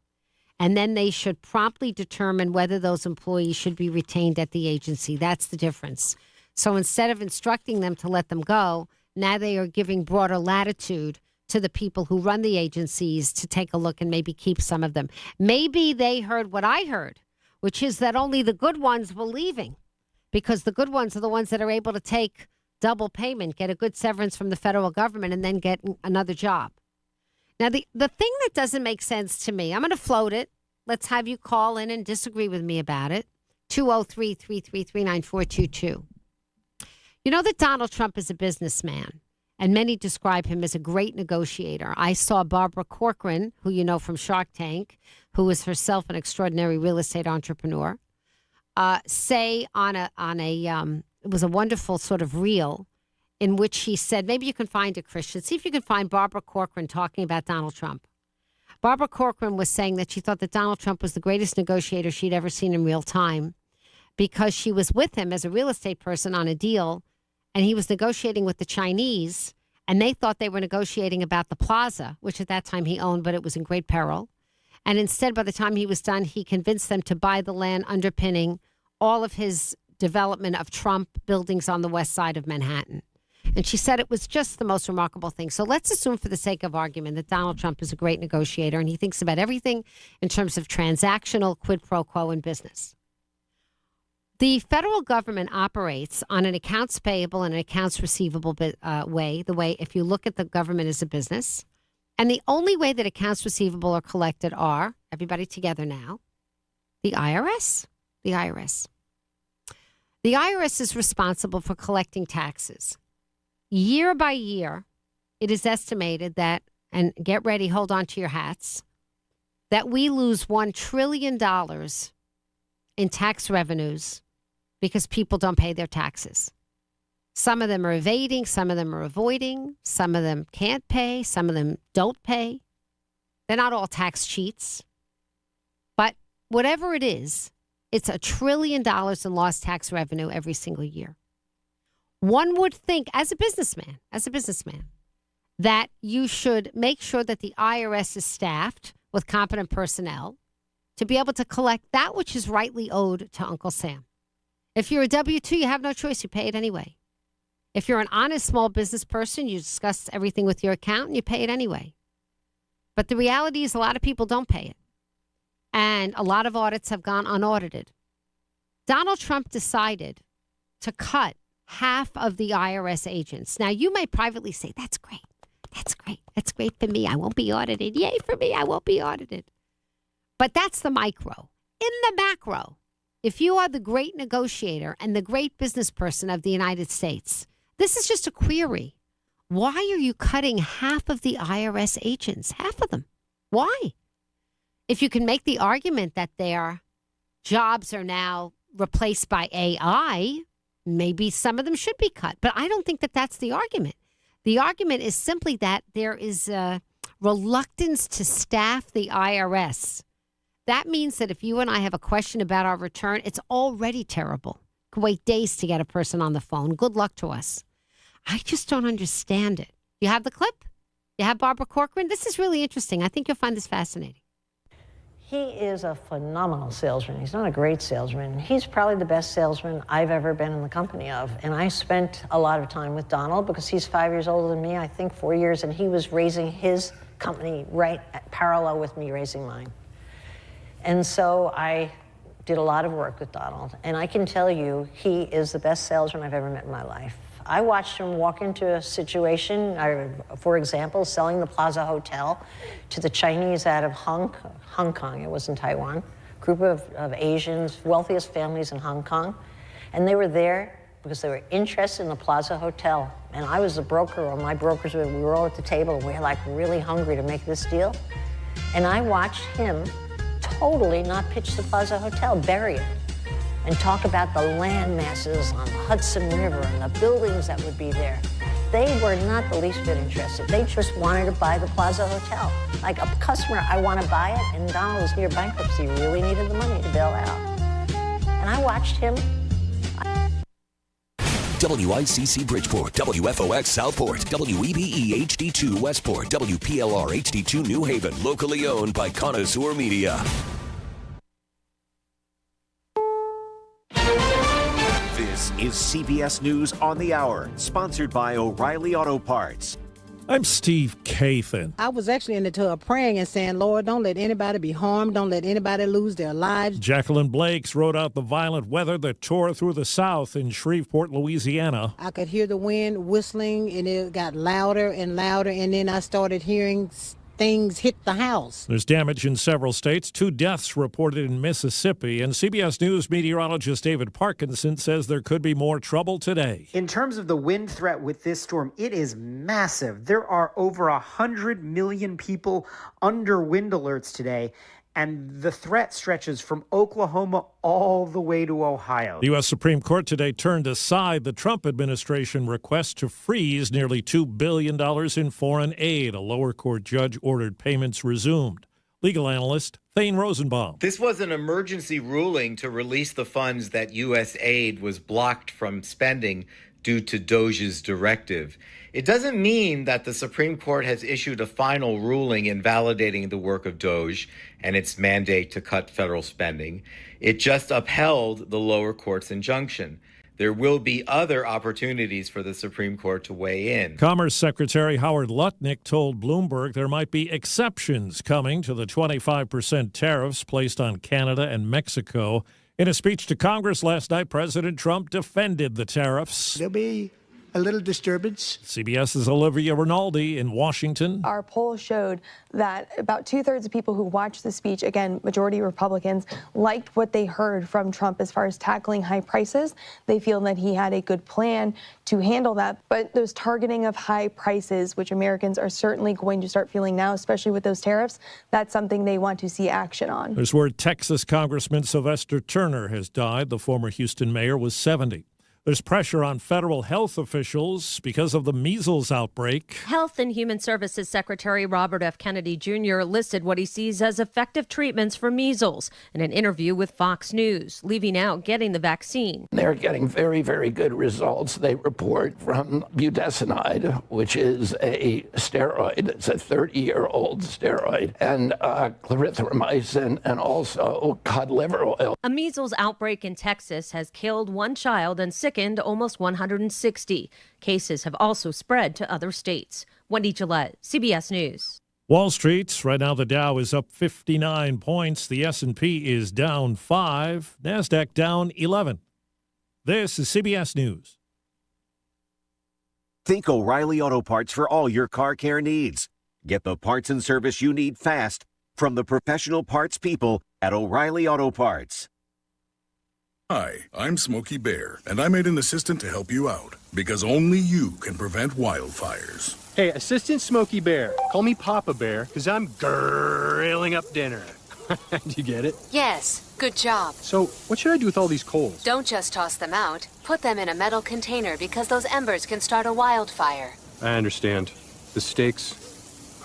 And then they should promptly determine whether those employees should be retained at the agency. That's the difference. So instead of instructing them to let them go, now they are giving broader latitude to the people who run the agencies to take a look and maybe keep some of them. Maybe they heard what I heard, which is that only the good ones were leaving because the good ones are the ones that are able to take double payment, get a good severance from the federal government, and then get another job. Now, the thing that doesn't make sense to me, I'm going to float it. Let's have you call in and disagree with me about it. 203-333-9422. You know that Donald Trump is a businessman, and many describe him as a great negotiator. I saw Barbara Corcoran, who you know from Shark Tank, who is herself an extraordinary real estate entrepreneur, say it was a wonderful sort of reel in which she said, maybe you can find it, Christian. See if you can find Barbara Corcoran talking about Donald Trump. Barbara Corcoran was saying that she thought that Donald Trump was the greatest negotiator she'd ever seen in real time because she was with him as a real estate person on a deal, and he was negotiating with the Chinese, and they thought they were negotiating about the plaza, which at that time he owned, but it was in great peril. And instead, by the time he was done, he convinced them to buy the land underpinning all of his development of Trump buildings on the west side of Manhattan. And she said it was just the most remarkable thing. So let's assume for the sake of argument that Donald Trump is a great negotiator and he thinks about everything in terms of transactional quid pro quo in business. The federal government operates on an accounts payable and an accounts receivable way, the way if you look at the government as a business. And the only way that accounts receivable are collected are, everybody together now, the IRS. The IRS. The IRS is responsible for collecting taxes. Year by year, it is estimated that, and get ready, hold on to your hats, that we lose $1 trillion in tax revenues because people don't pay their taxes. Some of them are evading, some of them are avoiding, some of them can't pay, some of them don't pay. They're not all tax cheats. But whatever it is, it's $1 trillion in lost tax revenue every single year. One would think, as a businessman, that you should make sure that the IRS is staffed with competent personnel to be able to collect that which is rightly owed to Uncle Sam. If you're a W-2, you have no choice. You pay it anyway. If you're an honest small business person, you discuss everything with your accountant, you pay it anyway. But the reality is a lot of people don't pay it. And a lot of audits have gone unaudited. Donald Trump decided to cut half of the IRS agents. Now, you may privately say, that's great. That's great. That's great for me. I won't be audited. Yay for me. I won't be audited. But that's the micro. In the macro, if you are the great negotiator and the great business person of the United States, this is just a query. Why are you cutting half of the IRS agents? Half of them. Why? If you can make the argument that their jobs are now replaced by AI, maybe some of them should be cut. But I don't think that that's the argument. The argument is simply that there is a reluctance to staff the IRS. That means that if you and I have a question about our return, it's already terrible. You can wait days to get a person on the phone. Good luck to us. I just don't understand it. You have the clip? You have Barbara Corcoran? This is really interesting. I think you'll find this fascinating. He is a phenomenal salesman. He's not a great salesman. He's probably the best salesman I've ever been in the company of. And I spent a lot of time with Donald because he's 5 years older than me, I think 4 years, and he was raising his company right parallel with me raising mine. And so I did a lot of work with Donald. And I can tell you, he is the best salesman I've ever met in my life. I watched him walk into a situation, for example, selling the Plaza Hotel to the Chinese out of Hong Kong, it was in Taiwan, group of Asians, wealthiest families in Hong Kong. And they were there because they were interested in the Plaza Hotel. And I was the broker, or my brokers, we were all at the table, and we were like really hungry to make this deal. And I watched him totally not pitch the Plaza Hotel, bury it, and talk about the land masses on the Hudson River and the buildings that would be there. They were not the least bit interested. They just wanted to buy the Plaza Hotel. Like a customer, I want to buy it, and Donald was near bankruptcy, really needed the money to bail out. And I watched him. WICC Bridgeport, WFOX Southport, WEBE HD2 Westport, WPLR HD2 New Haven, locally owned by Connoisseur Media. This is CBS News on the Hour, sponsored by O'Reilly Auto Parts. I'm Steve Kathan. I was actually in the tub praying and saying, Lord, don't let anybody be harmed. Don't let anybody lose their lives. Jacqueline Blakes wrote out the violent weather that tore through the South in Shreveport, Louisiana. I could hear the wind whistling, and it got louder and louder, and then I started hearing things hit the house. There's damage in several states. 2 deaths reported in Mississippi. And CBS News meteorologist David Parkinson says there could be more trouble today. In terms of the wind threat with this storm, it is massive. There are over 100 million people under wind alerts today. And the threat stretches from Oklahoma all the way to Ohio. The U.S. Supreme Court today turned aside the Trump administration request to freeze nearly $2 billion in foreign aid. A lower court judge ordered payments resumed. Legal analyst Thane Rosenbaum. This was an emergency ruling to release the funds that U.S. aid was blocked from spending due to DOJ's directive. It doesn't mean that the Supreme Court has issued a final ruling invalidating the work of DOJ and its mandate to cut federal spending. It just upheld the lower court's injunction. There will be other opportunities for the Supreme Court to weigh in. Commerce Secretary Howard Lutnick told Bloomberg there might be exceptions coming to the 25% tariffs placed on Canada and Mexico. In a speech to Congress last night, President Trump defended the tariffs. There'll be a little disturbance. CBS's Olivia Rinaldi in Washington. Our poll showed that about 2/3 of people who watched the speech, again, majority Republicans, liked what they heard from Trump as far as tackling high prices. They feel that he had a good plan to handle that. But those targeting of high prices, which Americans are certainly going to start feeling now, especially with those tariffs, that's something they want to see action on. There's word Texas Congressman Sylvester Turner has died. The former Houston mayor was 70. There's pressure on federal health officials because of the measles outbreak. Health and Human Services Secretary Robert F. Kennedy Jr. listed what he sees as effective treatments for measles in an interview with Fox News, leaving out getting the vaccine. They're getting very, very good results. They report from budesonide, which is a steroid. It's a 30-year-old steroid, and clarithromycin, and also cod liver oil. A measles outbreak in Texas has killed 1 child and sickened almost 160. Cases have also spread to other states. Wendy Gillette, CBS News. Wall Street, right now the Dow is up 59 points. The S&P is down 5. NASDAQ down 11. This is CBS News. Think O'Reilly Auto Parts for all your car care needs. Get the parts and service you need fast from the professional parts people at O'Reilly Auto Parts. Hi, I'm Smokey Bear, and I made an assistant to help you out, because only you can prevent wildfires. Hey, Assistant Smokey Bear, call me Papa Bear, because I'm grilling up dinner. Do you get it? Yes, good job. So, what should I do with all these coals? Don't just toss them out. Put them in a metal container because those embers can start a wildfire. I understand. The stakes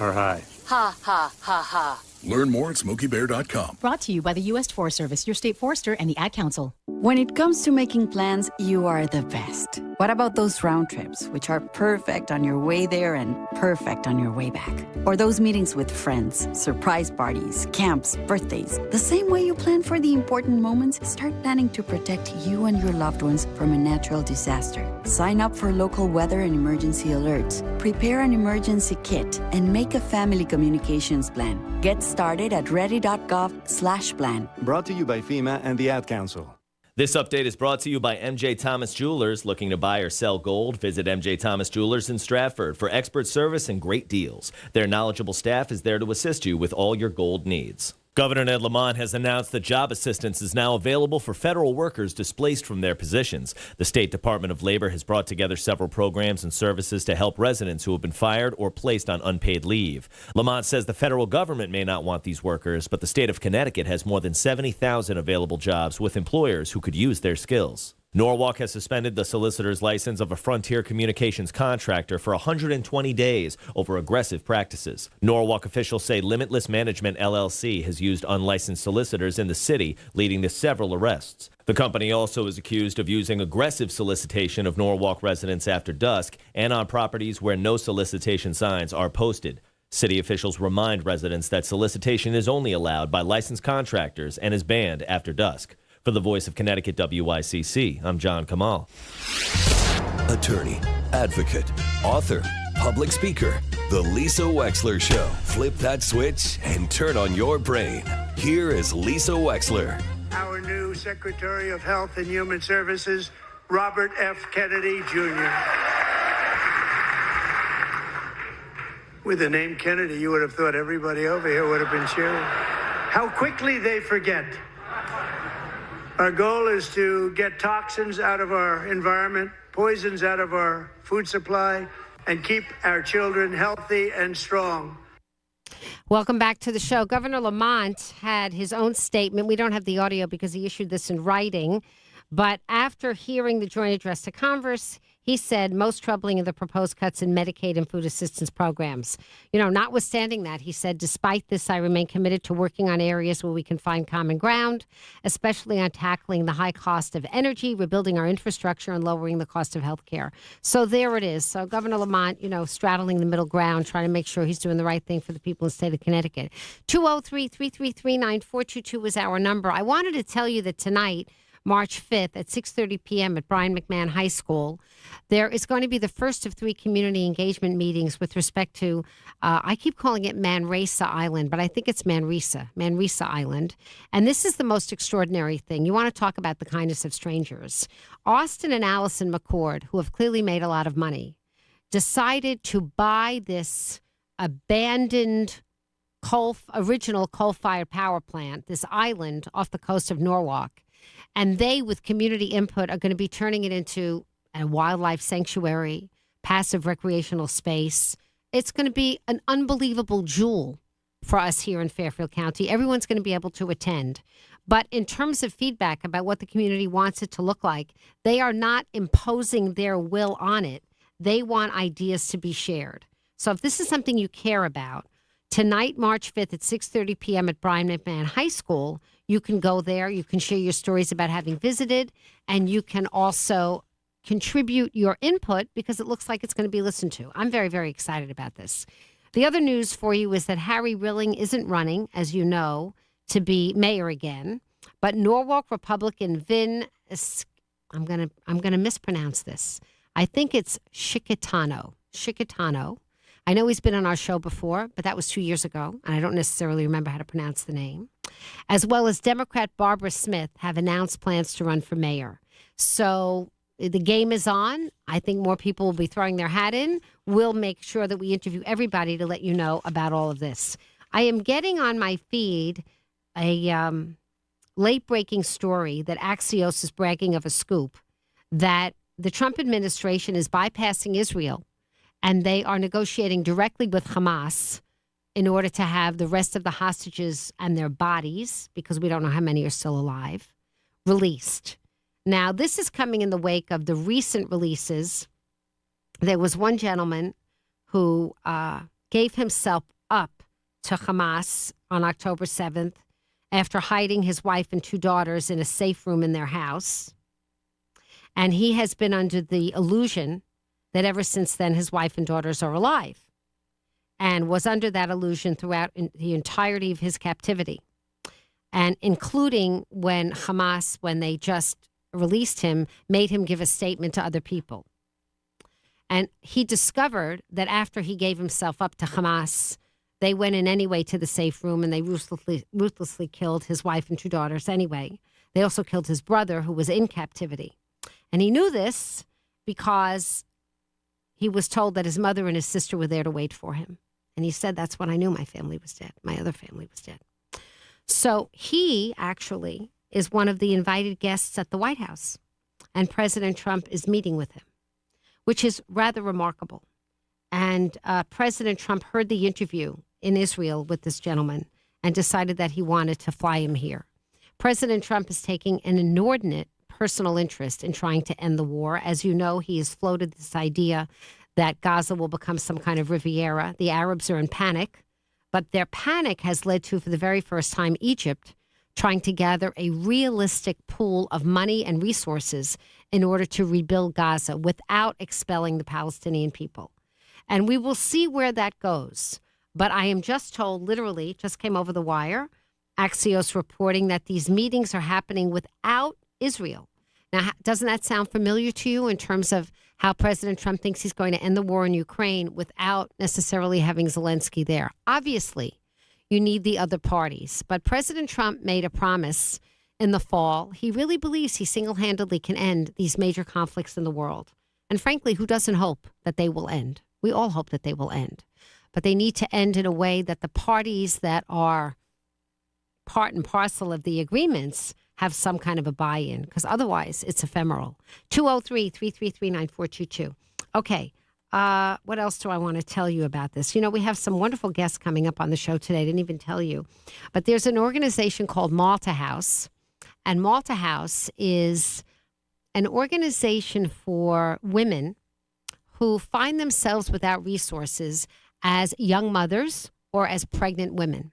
are high. Ha, ha, ha, ha. Learn more at SmokeyBear.com. Brought to you by the U.S. Forest Service, your state forester, and the Ad Council. When it comes to making plans, you are the best. What about those round trips, which are perfect on your way there and perfect on your way back? Or those meetings with friends, surprise parties, camps, birthdays? The same way you plan for the important moments, start planning to protect you and your loved ones from a natural disaster. Sign up for local weather and emergency alerts. Prepare an emergency kit and make a family communications plan. Get started at ready.gov/plan. Brought to you by FEMA and the Ad Council. This update is brought to you by MJ Thomas Jewelers. Looking to buy or sell gold? Visit MJ Thomas Jewelers in Stratford for expert service and great deals. Their knowledgeable staff is there to assist you with all your gold needs. Governor Ned Lamont has announced that job assistance is now available for federal workers displaced from their positions. The State Department of Labor has brought together several programs and services to help residents who have been fired or placed on unpaid leave. Lamont says the federal government may not want these workers, but the state of Connecticut has more than 70,000 available jobs with employers who could use their skills. Norwalk has suspended the solicitor's license of a Frontier Communications contractor for 120 days over aggressive practices. Norwalk officials say Limitless Management LLC has used unlicensed solicitors in the city, leading to several arrests. The company also is accused of using aggressive solicitation of Norwalk residents after dusk and on properties where no solicitation signs are posted. City officials remind residents that solicitation is only allowed by licensed contractors and is banned after dusk. For the Voice of Connecticut WICC, I'm John Kamal. Attorney, advocate, author, public speaker. The Lisa Wexler Show. Flip that switch and turn on your brain. Here is Lisa Wexler. Our new Secretary of Health and Human Services, Robert F. Kennedy, Jr. With the name Kennedy, you would have thought everybody over here would have been cheering. How quickly they forget. Our goal is to get toxins out of our environment, poisons out of our food supply, and keep our children healthy and strong. Welcome back to the show. Governor Lamont had his own statement. We don't have the audio because he issued this in writing. But after hearing the joint address to Congress, he said most troubling are the proposed cuts in Medicaid and food assistance programs. Notwithstanding that, he said, despite this, I remain committed to working on areas where we can find common ground, especially on tackling the high cost of energy, rebuilding our infrastructure, and lowering the cost of health care. So there it is. So Governor Lamont, straddling the middle ground, trying to make sure he's doing the right thing for the people in the state of Connecticut. 203-333-9422 is our number. I wanted to tell you that tonight, March 5th at 6:30 p.m. at Brian McMahon High School, there is going to be the first of 3 community engagement meetings with respect to, I keep calling it Manresa Island, but I think it's Manresa Island. And this is the most extraordinary thing. You want to talk about the kindness of strangers. Austin and Allison McCord, who have clearly made a lot of money, decided to buy this abandoned original coal-fired power plant, this island off the coast of Norwalk. And they, with community input, are going to be turning it into a wildlife sanctuary, passive recreational space. It's going to be an unbelievable jewel for us here in Fairfield County. Everyone's going to be able to attend. But in terms of feedback about what the community wants it to look like, they are not imposing their will on it. They want ideas to be shared. So if this is something you care about, tonight, March 5th at 6:30 p.m. at Brian McMahon High School, you can go there. You can share your stories about having visited, and you can also contribute your input because it looks like it's going to be listened to. I'm very, very excited about this. The other news for you is that Harry Rilling isn't running, as you know, to be mayor again, but Norwalk Republican Vin, I'm going to mispronounce this. I think it's Shikitano. I know he's been on our show before, but that was 2 years ago, and I don't necessarily remember how to pronounce the name. As well as Democrat Barbara Smith have announced plans to run for mayor. So the game is on. I think more people will be throwing their hat in. We'll make sure that we interview everybody to let you know about all of this. I am getting on my feed a late-breaking story that Axios is bragging of a scoop that the Trump administration is bypassing Israel and they are negotiating directly with Hamas in order to have the rest of the hostages and their bodies, because we don't know how many are still alive, released. Now, this is coming in the wake of the recent releases. There was one gentleman who gave himself up to Hamas on October 7th after hiding his wife and 2 daughters in a safe room in their house. And he has been under the illusion that ever since then his wife and daughters are alive, and was under that illusion throughout the entirety of his captivity, and including when Hamas, when they just released him, made him give a statement to other people. And he discovered that after he gave himself up to Hamas, they went in anyway to the safe room and they ruthlessly killed his wife and 2 daughters anyway. They also killed his brother, who was in captivity. And he knew this because he was told that his mother and his sister were there to wait for him. And he said, that's when I knew my family was dead. My other family was dead. So he actually is one of the invited guests at the White House, and President Trump is meeting with him, which is rather remarkable. And President Trump heard the interview in Israel with this gentleman and decided that he wanted to fly him here. President Trump is taking an inordinate personal interest in trying to end the war. As you know, he has floated this idea that Gaza will become some kind of Riviera. The Arabs are in panic, but their panic has led to, for the very first time, Egypt trying to gather a realistic pool of money and resources in order to rebuild Gaza without expelling the Palestinian people. And we will see where that goes. But I am just told, literally, just came over the wire, Axios reporting that these meetings are happening without Israel. Now, doesn't that sound familiar to you in terms of how President Trump thinks he's going to end the war in Ukraine without necessarily having Zelensky there? Obviously, you need the other parties. But President Trump made a promise in the fall. He really believes he single-handedly can end these major conflicts in the world. And frankly, who doesn't hope that they will end? We all hope that they will end. But they need to end in a way that the parties that are part and parcel of the agreements have some kind of a buy-in, because otherwise it's ephemeral. 203-333-9422. Okay, what else do I want to tell you about this? You know, we have some wonderful guests coming up on the show today. I didn't even tell you. But there's an organization called Malta House, and Malta House is an organization for women who find themselves without resources as young mothers or as pregnant women.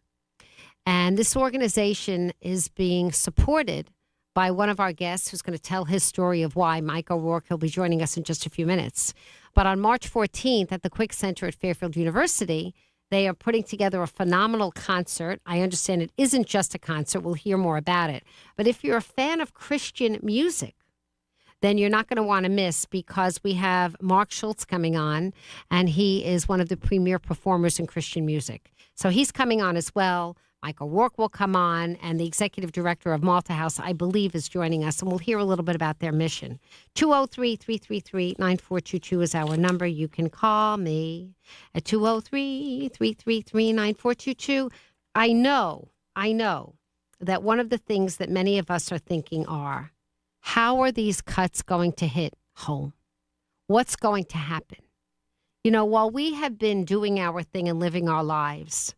And this organization is being supported by one of our guests who's going to tell his story of why, Mike O'Rourke. He'll be joining us in just a few minutes. But on March 14th at the WICC Center at Fairfield University, they are putting together a phenomenal concert. I understand it isn't just a concert. We'll hear more about it. But if you're a fan of Christian music, then you're not going to want to miss, because we have Mark Schultz coming on, and he is one of the premier performers in Christian music. So he's coming on as well. Michael Rourke will come on, and the executive director of Malta House, I believe, is joining us, and we'll hear a little bit about their mission. 203-333-9422 is our number. You can call me at 203-333-9422. I know that one of the things that many of us are thinking are, how are these cuts going to hit home? What's going to happen? You know, while we have been doing our thing and living our lives,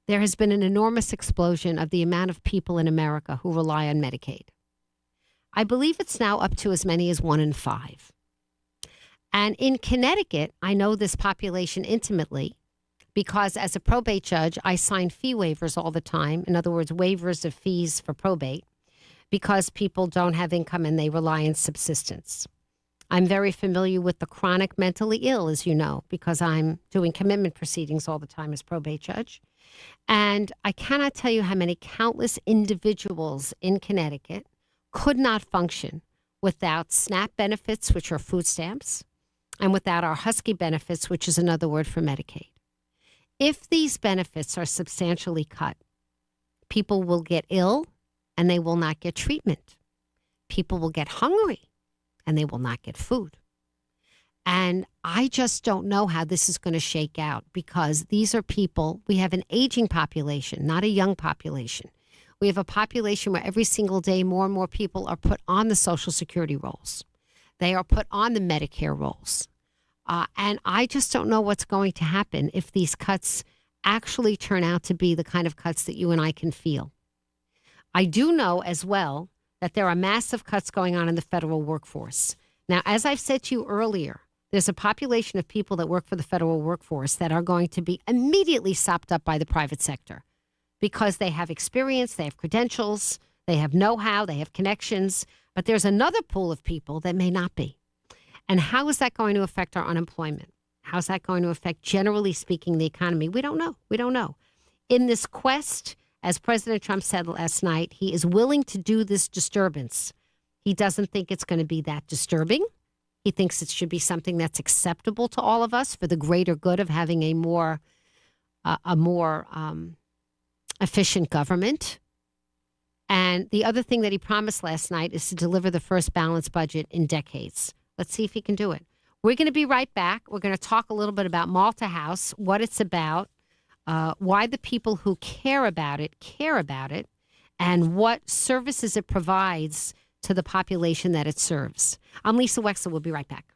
there has been an enormous explosion of the amount of people in America who rely on Medicaid. I believe it's now up to as many as 1 in 5. And in Connecticut, I know this population intimately because as a probate judge, I sign fee waivers all the time. In other words, waivers of fees for probate, because people don't have income and they rely on subsistence. I'm very familiar with the chronic mentally ill, as you know, because I'm doing commitment proceedings all the time as probate judge. And I cannot tell you how many countless individuals in Connecticut could not function without SNAP benefits, which are food stamps, and without our Husky benefits, which is another word for Medicaid. If these benefits are substantially cut, people will get ill and they will not get treatment. People will get hungry and they will not get food. And I just don't know how this is going to shake out, because these are people, we have an aging population, not a young population. We have a population where every single day more and more people are put on the Social Security rolls. They are put on the Medicare rolls. And I just don't know what's going to happen if these cuts actually turn out to be the kind of cuts that you and I can feel. I do know as well that there are massive cuts going on in the federal workforce. Now, as I've said to you earlier, there's a population of people that work for the federal workforce that are going to be immediately sopped up by the private sector because they have experience, they have credentials, they have know-how, they have connections. But there's another pool of people that may not be. And how is that going to affect our unemployment? How's that going to affect, generally speaking, the economy? We don't know. We don't know. In this quest, as President Trump said last night, he is willing to do this disturbance. He doesn't think it's going to be that disturbing. He thinks it should be something that's acceptable to all of us for the greater good of having a more efficient government. And the other thing that he promised last night is to deliver the first balanced budget in decades. Let's see if he can do it. We're going to be right back. We're going to talk a little bit about Malta House, what it's about, why the people who care about it, and what services it provides to the population that it serves. I'm Lisa Wexler. We'll be right back.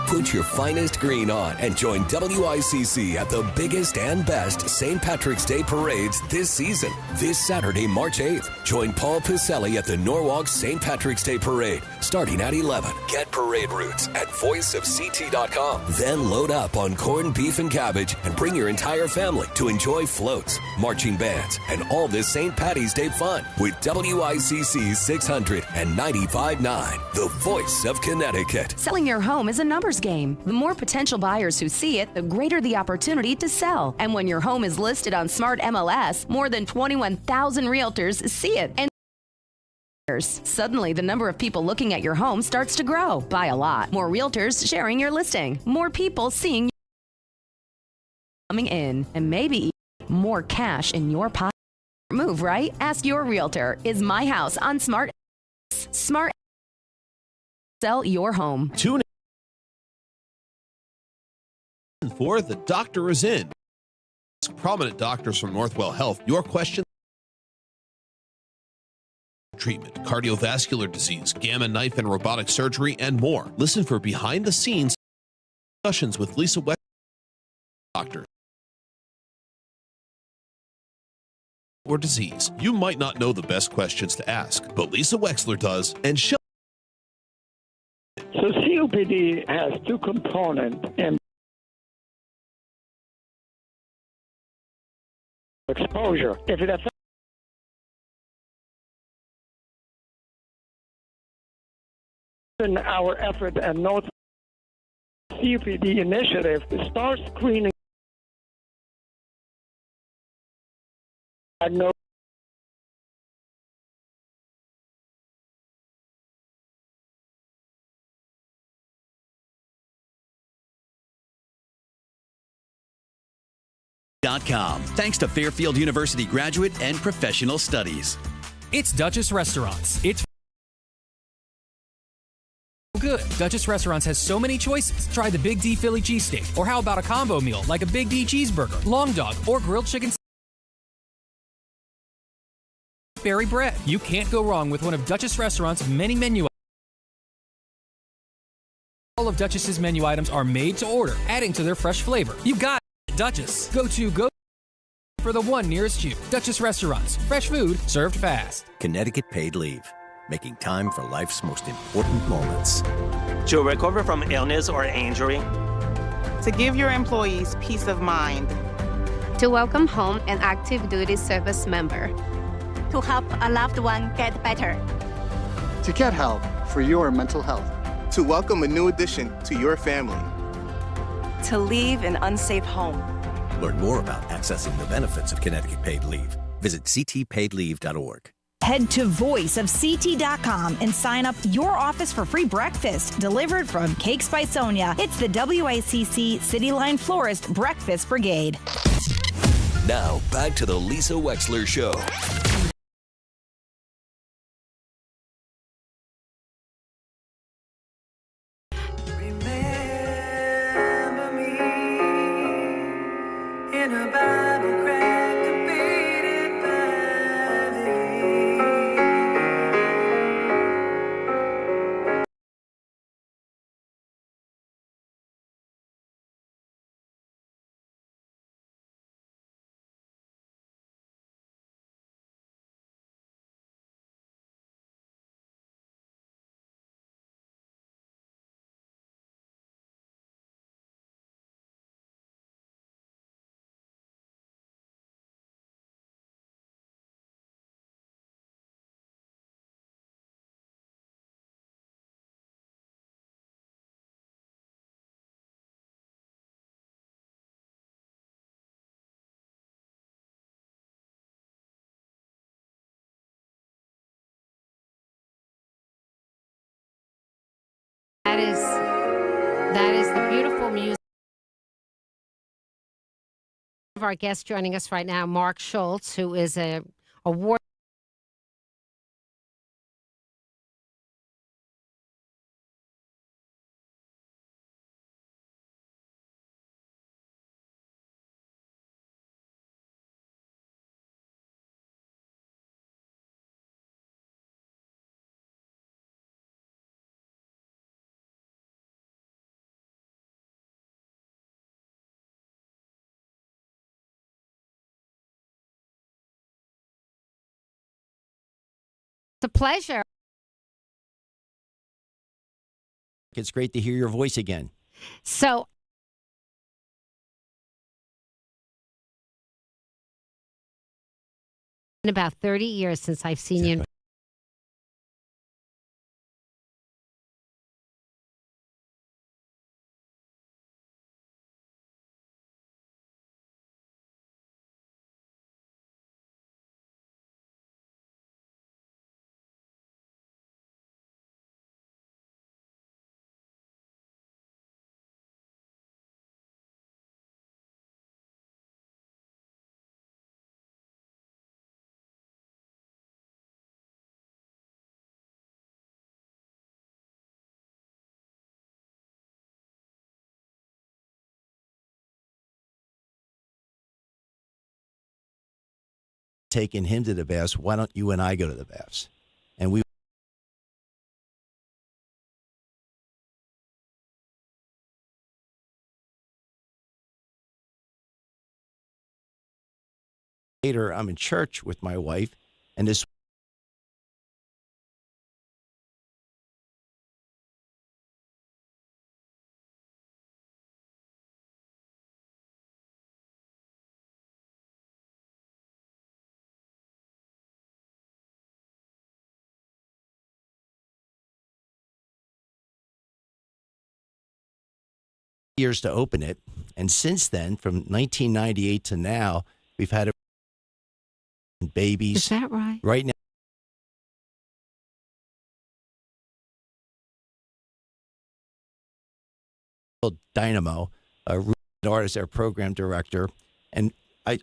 Put your finest green on and join WICC at the biggest and best St. Patrick's Day parades this season. This Saturday, March 8th, join Paul Picelli at the Norwalk St. Patrick's Day Parade, starting at 11. Get parade routes at voiceofct.com. Then load up on corned beef and cabbage and bring your entire family to enjoy floats, marching bands, and all this St. Patty's Day fun with WICC 600 and 95.9, the voice of Connecticut. Selling your home is a numbers game. The more potential buyers who see it, the greater the opportunity to sell. And when your home is listed on Smart MLS, more than 21,000 realtors see it. And suddenly, the number of people looking at your home starts to grow by a lot. More realtors sharing your listing. More people seeing coming in. And maybe more cash in your pocket. Move, right? Ask your realtor. Is my house on Smart? Smart. Sell your home. Tune in for The Doctor is In. Ask prominent doctors from Northwell Health your question. Treatment, cardiovascular disease, gamma knife and robotic surgery, and more. Listen for behind the scenes discussions with Lisa Wexler, doctor. Or disease. You might not know the best questions to ask, but Lisa Wexler does, and she'll. So COPD has two components, and exposure. If it affects our effort at North COPD initiative to start screening diagnosis. Thanks to Fairfield University graduate and professional studies. It's Duchess Restaurants. It's good. Duchess Restaurants has so many choices. Try the Big D Philly cheesesteak. Or how about a combo meal like a Big D cheeseburger, long dog, or grilled chicken berry bread. You can't go wrong with one of Duchess Restaurants' many menu items. All of Duchess's menu items are made to order, adding to their fresh flavor. You got it, Duchess. Go for the one nearest you. Duchess Restaurants. Fresh food served fast. Connecticut paid leave, making time for life's most important moments. To recover from illness or injury. To give your employees peace of mind. To welcome home an active duty service member. To help a loved one get better. To get help for your mental health. To welcome a new addition to your family. To leave an unsafe home. Learn more about accessing the benefits of Connecticut paid leave. Visit ctpaidleave.org. Head to voiceofct.com and sign up your office for free breakfast delivered from Cakes by Sonia. It's the WICC City Line Florist Breakfast Brigade. Now, back to the Lisa Wexler Show. In a Bible crack defeated by That is the beautiful music of our guest joining us right now, Mark Schultz, who is a award It's a pleasure. It's great to hear your voice again. So, in about 30 years since I've seen you. Taking him to the baths, why don't you and I go to the baths? And we later, I'm in church with my wife, and this years to open it, and since then, from 1998 to now, we've had babies. Is that right? Right now, Dynamo, a artist, our program director, and I'm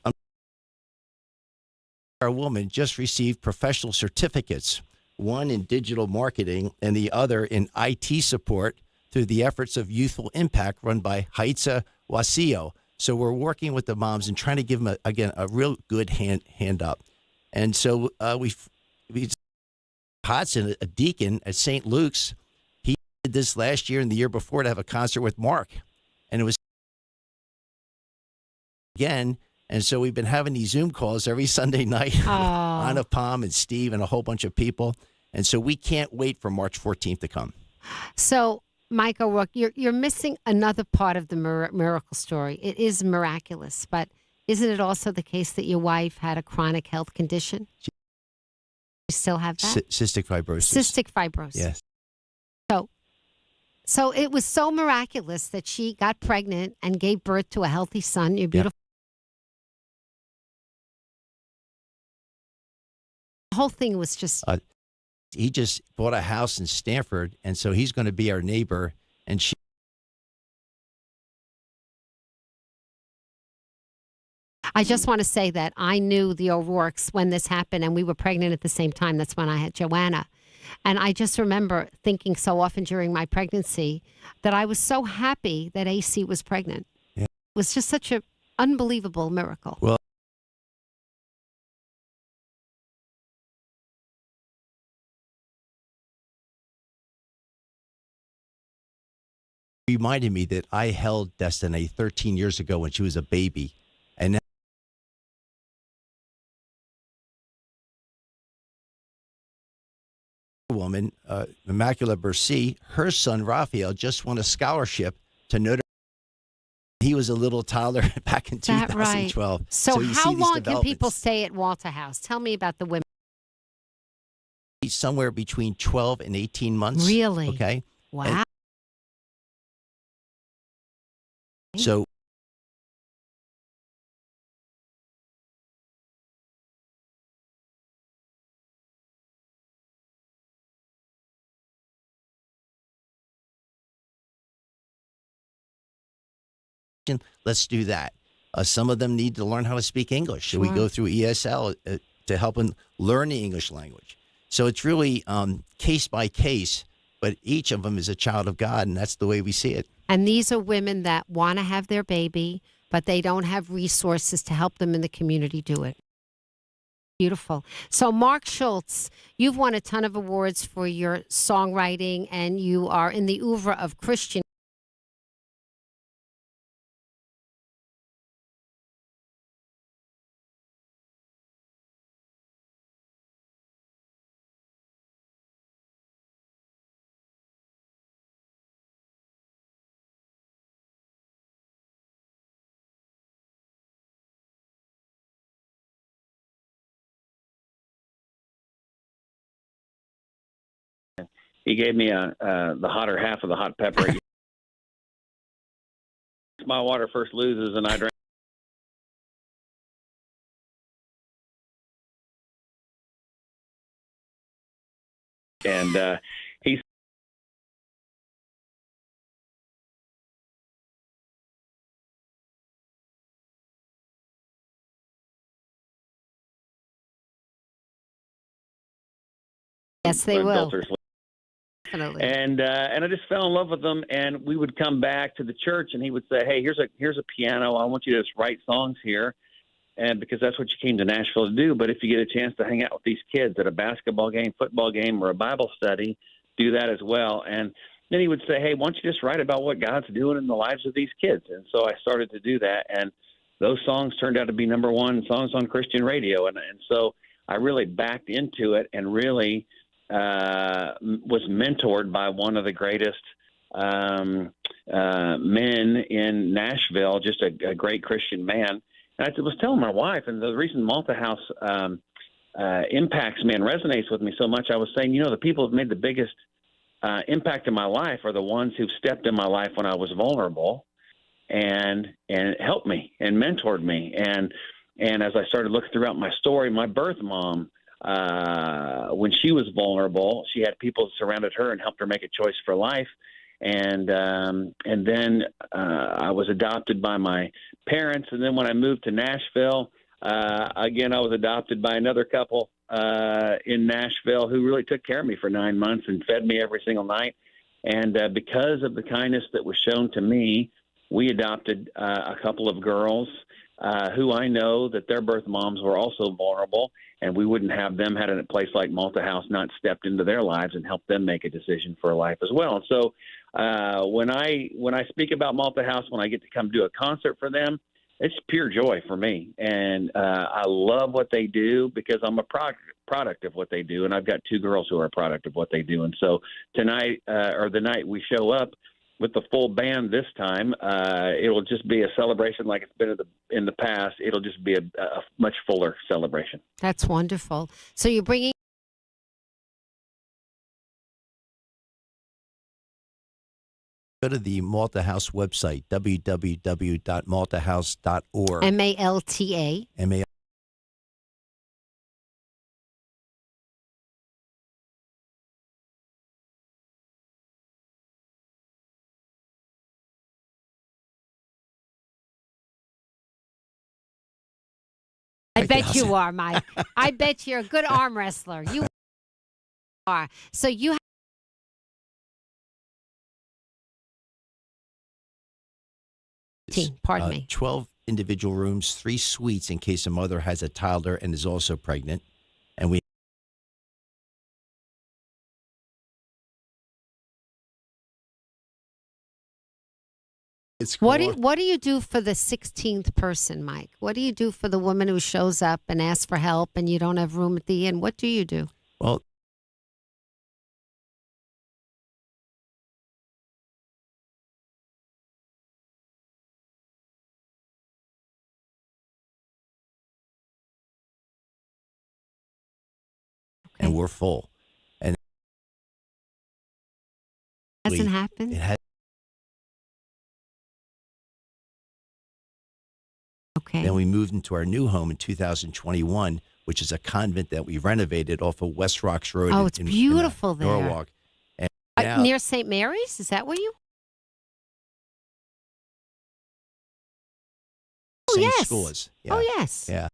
our woman just received professional certificates, one in digital marketing and the other in IT support through the efforts of Youthful Impact run by Haitza Wasio. So we're working with the moms and trying to give them, a real good hand up. And so we Hodson, a deacon at St. Luke's, he did this last year and the year before to have a concert with Mark. And it was again. And so we've been having these Zoom calls every Sunday night. Anna Palm and Steve and a whole bunch of people. And so we can't wait for March 14th to come. So, Mike O'Rourke, you're missing another part of the miracle story. It is miraculous, but isn't it also the case that your wife had a chronic health condition? You still have that? Cystic fibrosis. Cystic fibrosis. Yes. So it was so miraculous that she got pregnant and gave birth to a healthy son. You're beautiful. Yep. The whole thing was just... he just bought a house in Stanford, and so he's going to be our neighbor. And I just want to say that I knew the O'Rourkes when this happened, and we were pregnant at the same time. That's when I had Joanna. And I just remember thinking so often during my pregnancy that I was so happy that AC was pregnant. Yeah. It was just such an unbelievable miracle. Well, reminded me that I held Destiny 13 years ago when she was a baby. And now woman, Immaculate Bercy, her son Raphael just won a scholarship to Notre Dame. He was a little toddler back in 2012. Right. So how long can people stay at Walter House? Tell me about the women. Somewhere between 12 and 18 months. Really? Okay. Wow. So let's do that. Some of them need to learn how to speak English. So we go through ESL to help them learn the English language. So it's really case by case, but each of them is a child of God, and that's the way we see it. And these are women that want to have their baby, but they don't have resources to help them in the community do it. Beautiful. So, Mark Schultz, you've won a ton of awards for your songwriting, and you are in the oeuvre of Christian he gave me the hotter half of the hot pepper. My water first loses, and I drank. And he Yes, they will. Definitely. And I just fell in love with them. And we would come back to the church, and he would say, "Hey, here's a piano. I want you to just write songs here." And because that's what you came to Nashville to do. But if you get a chance to hang out with these kids at a basketball game, football game, or a Bible study, do that as well. And then he would say, "Hey, why don't you just write about what God's doing in the lives of these kids?" And so I started to do that. And those songs turned out to be number one songs on Christian radio. And so I really backed into it and really was mentored by one of the greatest men in Nashville, just a great Christian man. And I was telling my wife, and the reason Malta House impacts me and resonates with me so much, I was saying, the people who've made the biggest impact in my life are the ones who've stepped in my life when I was vulnerable and helped me and mentored me. And as I started looking throughout my story, my birth mom, when she was vulnerable, she had people surrounded her and helped her make a choice for life. And then I was adopted by my parents. And then when I moved to Nashville, again, I was adopted by another couple in Nashville who really took care of me for 9 months and fed me every single night. And because of the kindness that was shown to me, we adopted a couple of girls who I know that their birth moms were also vulnerable, and we wouldn't have them had a place like Malta House not stepped into their lives and helped them make a decision for a life as well. And so when I speak about Malta House, when I get to come do a concert for them, it's pure joy for me. And I love what they do because I'm a product of what they do, and I've got two girls who are a product of what they do. And so tonight or the night we show up with the full band this time, it'll just be a celebration like it's been in the past. It'll just be a much fuller celebration. That's wonderful. So you're bringing. Go to the Malta House website, www.maltahouse.org. MALTA. I bet you are, Mike. I bet you're a good arm wrestler. You are. So you have. Pardon me. 12 individual rooms, 3 suites in case a mother has a toddler and is also pregnant. And we. What do you do for the 16th person, Mike? What do you do for the woman who shows up and asks for help and you don't have room at the inn? What do you do? Well, and we're full. And hasn't happened? It has. Okay. Then we moved into our new home in 2021, which is a convent that we renovated off of West Rocks Road. Oh, it's beautiful there. Norwalk. And now, near St. Mary's? Is that where you? same yes. school is. Yeah. Oh, yes. Yeah.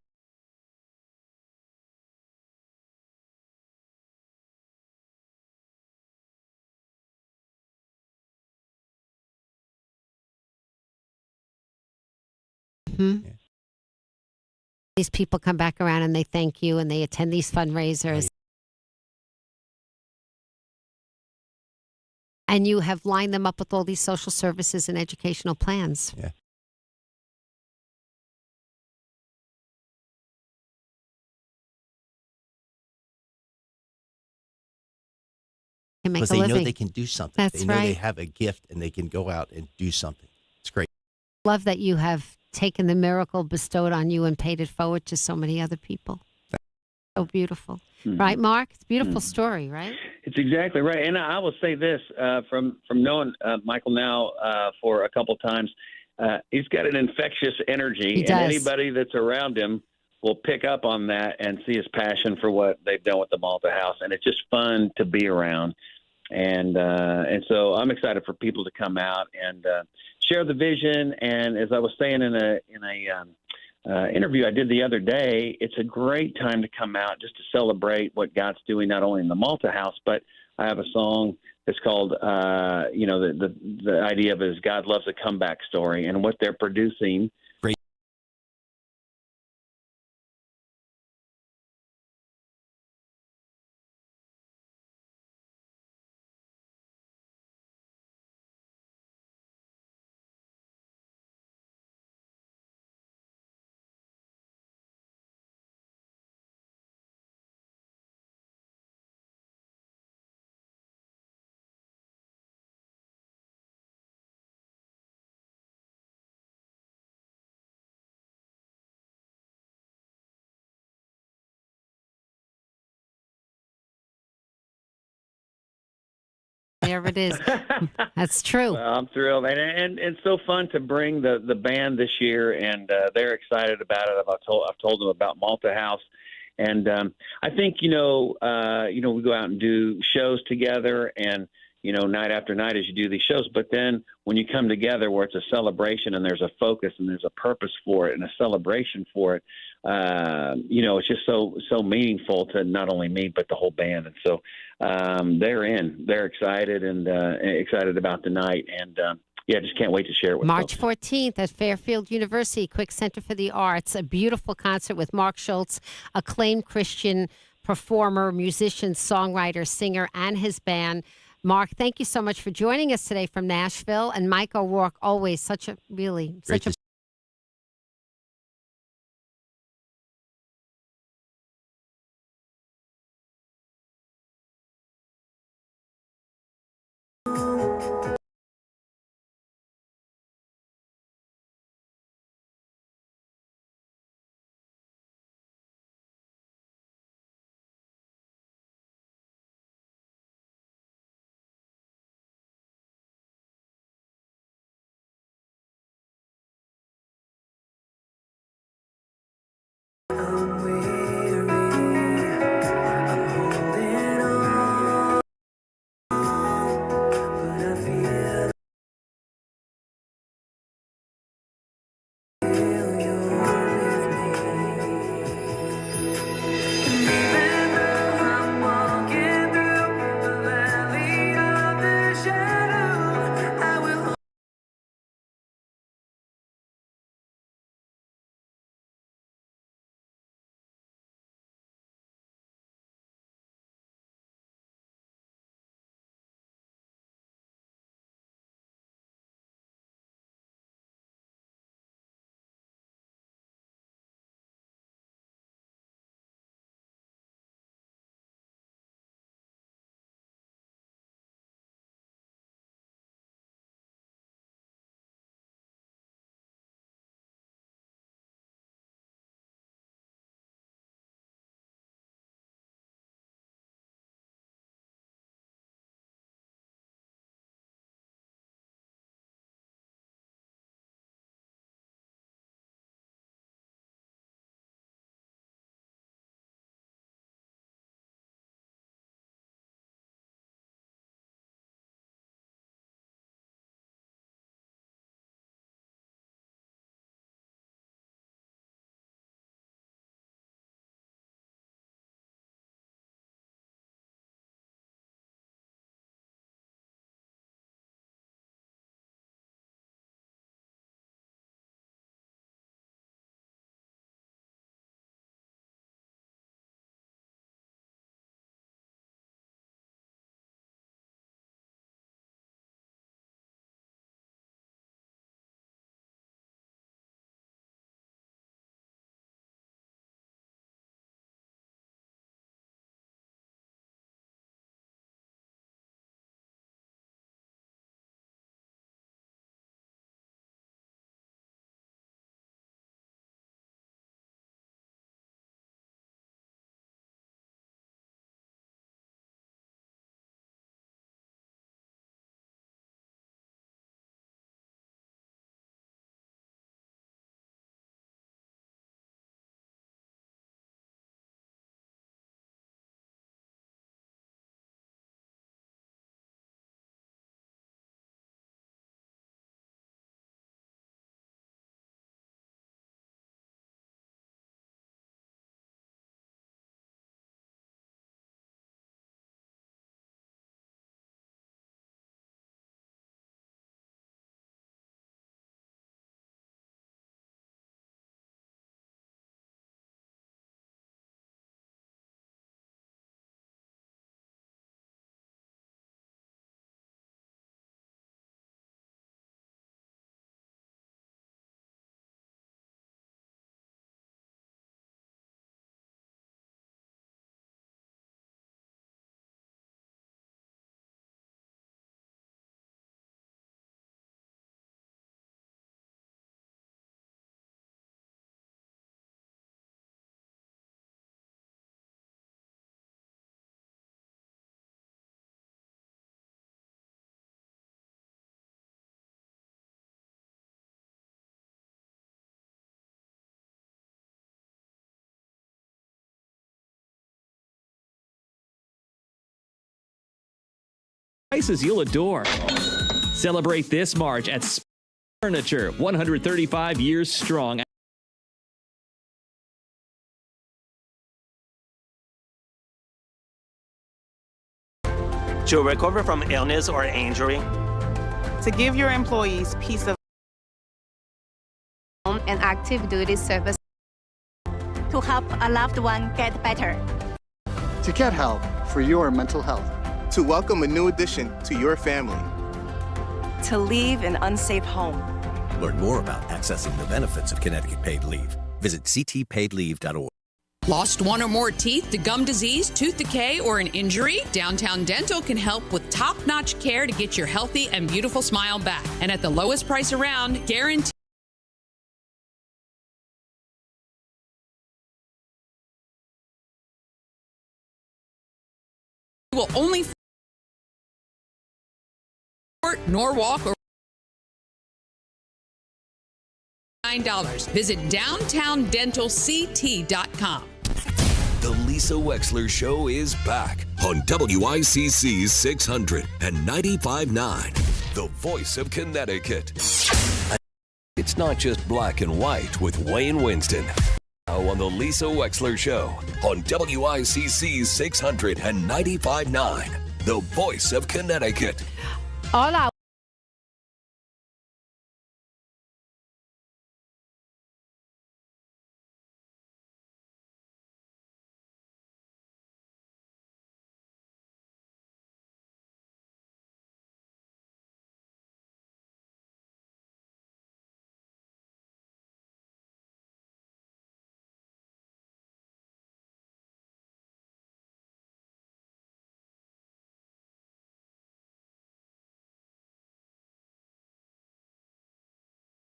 Mm-hmm. Yeah. These people come back around and they thank you and they attend these fundraisers. Right. And you have lined them up with all these social services and educational plans. Yeah. Because they know they can do something. That's they know right. They have a gift and they can go out and do something. It's great. Love that you have taken the miracle bestowed on you and paid it forward to so many other people. So beautiful. Mm-hmm. Right, Mark? It's a beautiful story, right? It's exactly right. And I will say this from knowing Michael now for a couple times, he's got an infectious energy, He and does. anybody that's around him will pick up on that and see his passion for what they've done with the Malta House, and it's just fun to be around. And so I'm excited for people to come out and share the vision. And as I was saying in a interview I did the other day, it's a great time to come out just to celebrate what God's doing, not only in the Malta House, but I have a song that's called, the idea of it is God loves a comeback story, and what they're producing. Great. There it is. That's true. Well, I'm thrilled, and it's so fun to bring the band this year, and they're excited about it. I've told them about Malta House, and I think we go out and do shows together, and night after night as you do these shows. But then when you come together, where it's a celebration and there's a focus and there's a purpose for it and a celebration for it, it's just so meaningful to not only me but the whole band. And so they're excited and excited about the night, and just can't wait to share it with March folks. 14th at Fairfield University, Quick Center for the Arts, a beautiful concert with Mark Schultz, acclaimed Christian performer, musician, songwriter, singer, and his band. Mark, thank you so much for joining us today from Nashville. And Mike O'Rourke, always such a Prices you'll adore. Celebrate this March at Furniture, 135 years strong. To recover from illness or injury, To give your employees peace of home and active duty service. To help a loved one get better. To get help for your mental health. To welcome a new addition to your family. To leave an unsafe home. Learn more about accessing the benefits of Connecticut paid leave. Visit ctpaidleave.org. Lost one or more teeth to gum disease, tooth decay, or an injury? Downtown Dental can help with top-notch care to get your healthy and beautiful smile back. And at the lowest price around, guaranteed. Will only Norwalk or $9. Visit downtowndentalct.com. The Lisa Wexler Show is back on WICC 600 and 95.9, the voice of Connecticut. It's not just black and white with Wayne Winston. Now on the Lisa Wexler Show on WICC 600 and 95.9, the voice of Connecticut. Hola.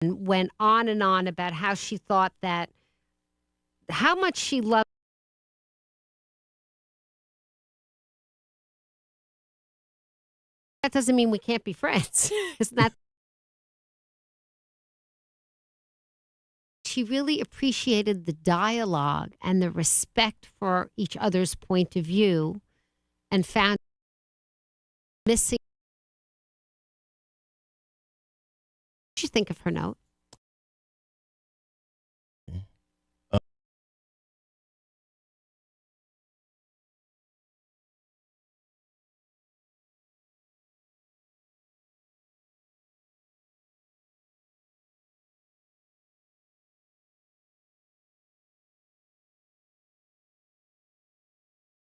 Went on and on about how she thought that, how much she loved. That doesn't mean we can't be friends. Isn't that? She really appreciated the dialogue and the respect for each other's point of view and found missing. What did you think of her note?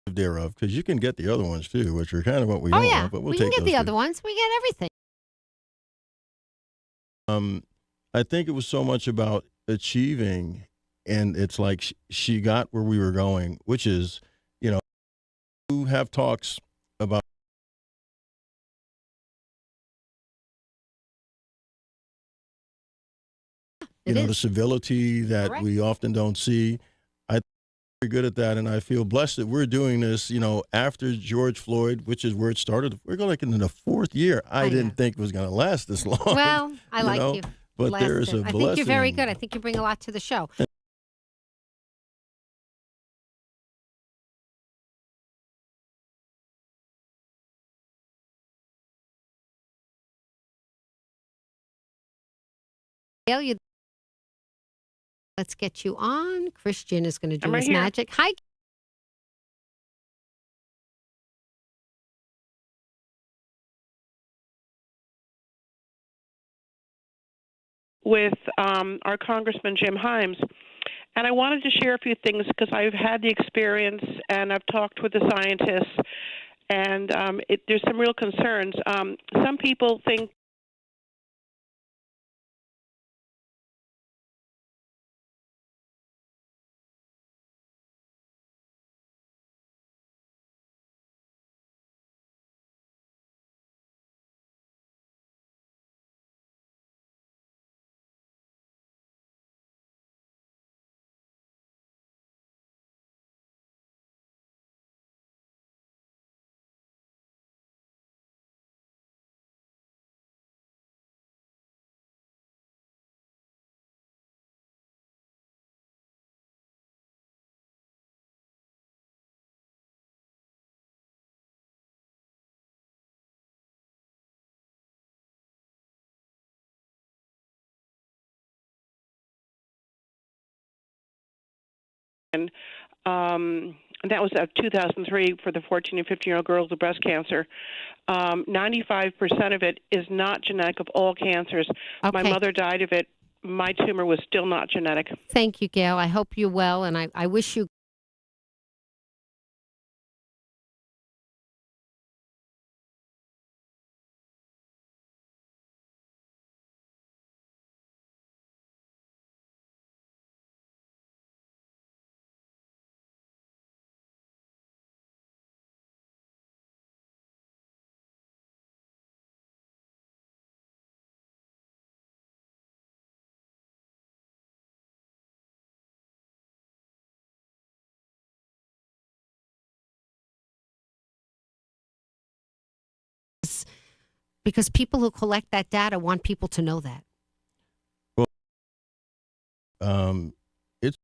Thereof, because you can get the other ones too, which are kind of what we don't want, but we'll we take can get those the too. other ones. We get everything. I think it was so much about achieving, and it's like she got where we were going, which is, you have talks about the civility that Correct. we often don't see. I think we're good at that, and I feel blessed that we're doing this, after George Floyd, which is where it started. We're going into the fourth year. I didn't think it was going to last this long. Well, I like you. But there's a I blessing. think you're very good. I think you bring a lot to the show. Let's get you on. Christian is going to do his magic. Hi. With our Congressman Jim Himes. And I wanted to share a few things because I've had the experience and I've talked with the scientists, and there's some real concerns. Some people think and that was 2003 for the 14 and 15-year-old girls with breast cancer. 95% of it is not genetic of all cancers. Okay. My mother died of it. My tumor was still not genetic. Thank you, Gail. I hope you're well, and I wish you. Because people who collect that data want people to know that. Well, it's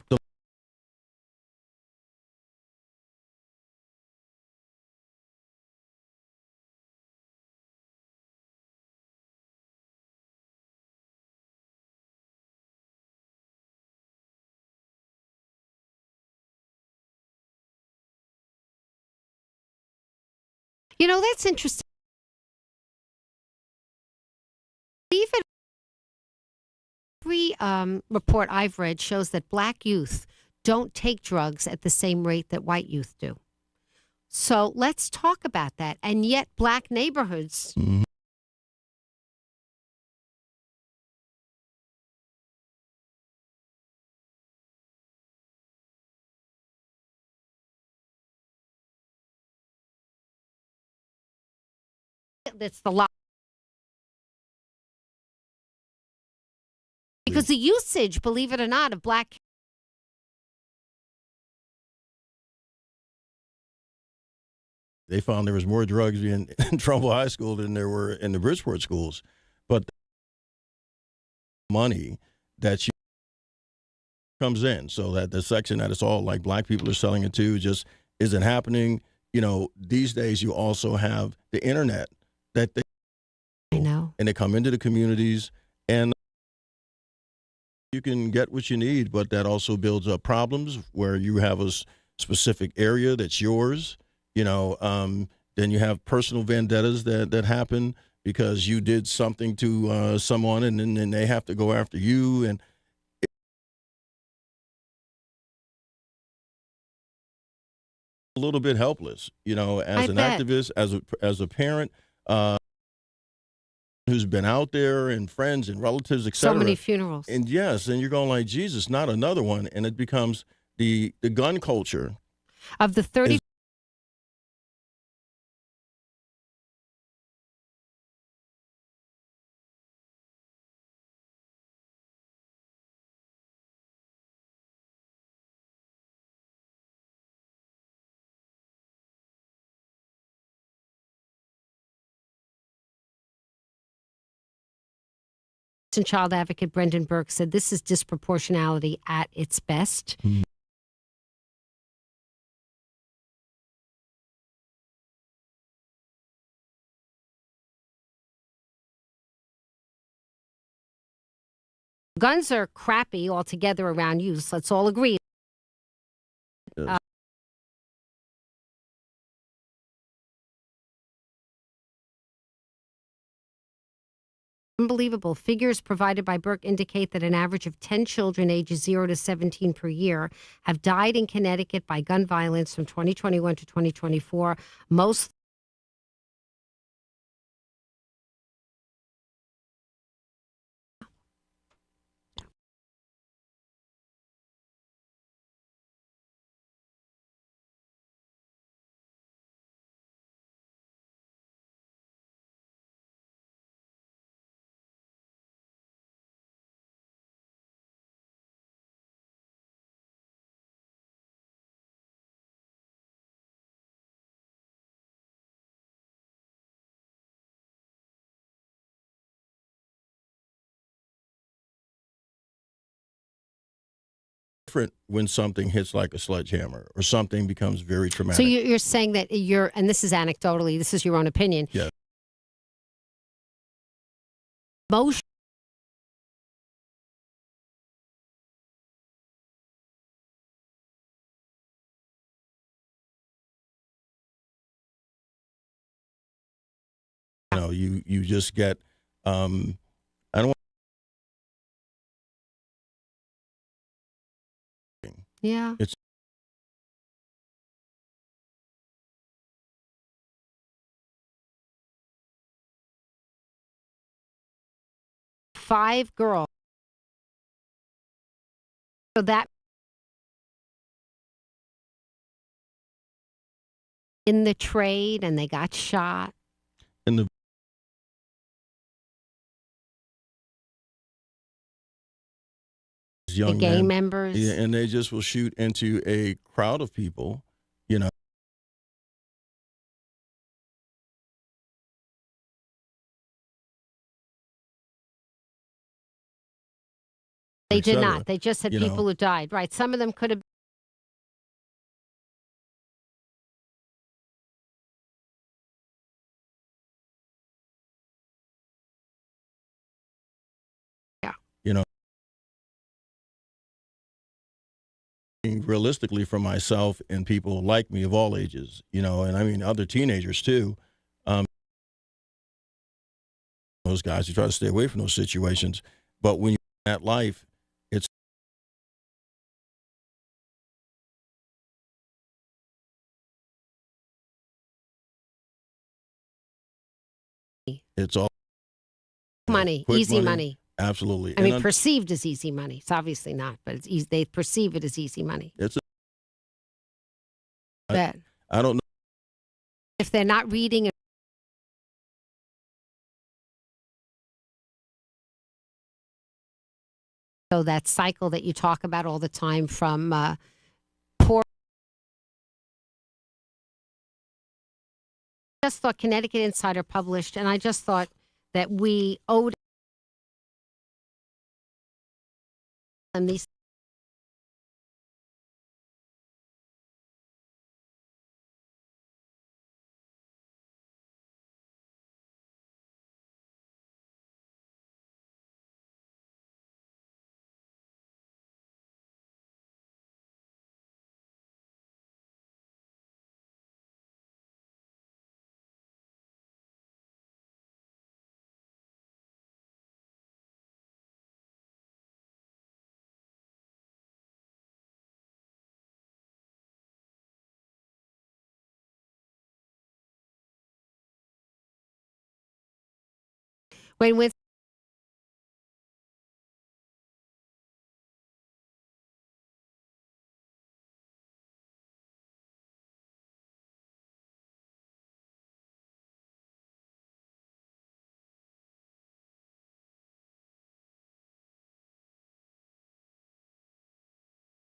the You know, that's interesting. Even every report I've read shows that black youth don't take drugs at the same rate that white youth do. So let's talk about that. And yet, black neighborhoods. That's the law. Because the usage, believe it or not, of black. They found there was more drugs in Trumbull High School than there were in the Bridgeport schools. But money that she comes in, so that the section that it's all like black people are selling it to just isn't happening. You know, these days you also have the internet that they and they come into the communities and you can get what you need, but that also builds up problems where you have a specific area that's yours. You know, then you have personal vendettas that happen because you did something to someone, and then they have to go after you. And a little bit helpless, you know, as an activist, as a parent who's been out there, and friends and relatives, et cetera. So many funerals. And yes, and you're going like, Jesus, not another one. And it becomes the gun culture. Of the 30child advocate Brendan Burke said this is disproportionality at its best. Guns are crappy altogether around use. Let's all agree. Yes. Unbelievable. Figures provided by Burke indicate that an average of 10 children ages 0 to 17 per year have died in Connecticut by gun violence from 2021 to 2024. Most different when something hits like a sledgehammer or something becomes very traumatic. So you're saying that and this is anecdotally, this is your own opinion. Yeah. Most You just get I don't want. Yeah. It's five girls. So that in the trade and they got shot. in the young gang men, members. yeah, and they just will shoot into a crowd of people, They did cetera. not. They just had people who died. Right. Some of them could have. Yeah. Realistically for myself and people like me of all ages, and I mean other teenagers too. Those guys who try to stay away from those situations, but when you're in that life, it's all Money, quick easy money. Absolutely. I mean, perceived as easy money. It's obviously not, but it's easy. They perceive it as easy money. I don't know if they're not reading. So that cycle that you talk about all the time from poor. I just thought Connecticut Insider published, and I just thought that we owed them these. With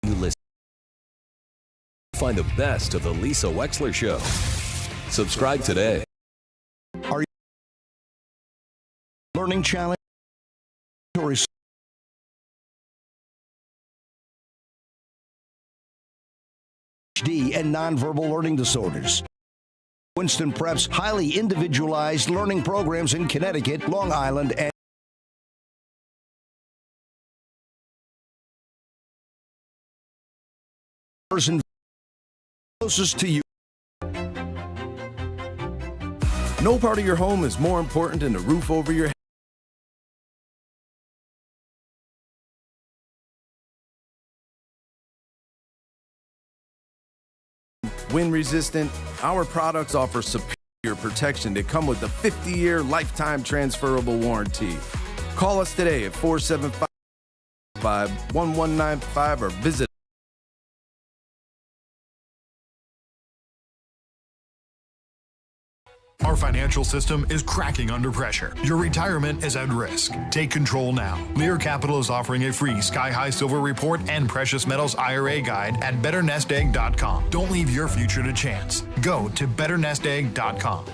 You listen. Find the best of the Lisa Wexler Show. Subscribe today. Are you learning challenge or is ADHD and nonverbal learning disorders? Winston Prep's highly individualized learning programs in Connecticut, Long Island, and person closest to you. No part of your home is more important than the roof over your head. Wind resistant, our products offer superior protection that come with a 50-year lifetime transferable warranty. Call us today at 475-1195 or visit. Our financial system is cracking under pressure. Your retirement is at risk. Take control now. Lear Capital is offering a free Sky High Silver Report and Precious Metals IRA guide at BetterNestEgg.com. Don't leave your future to chance. Go to BetterNestEgg.com.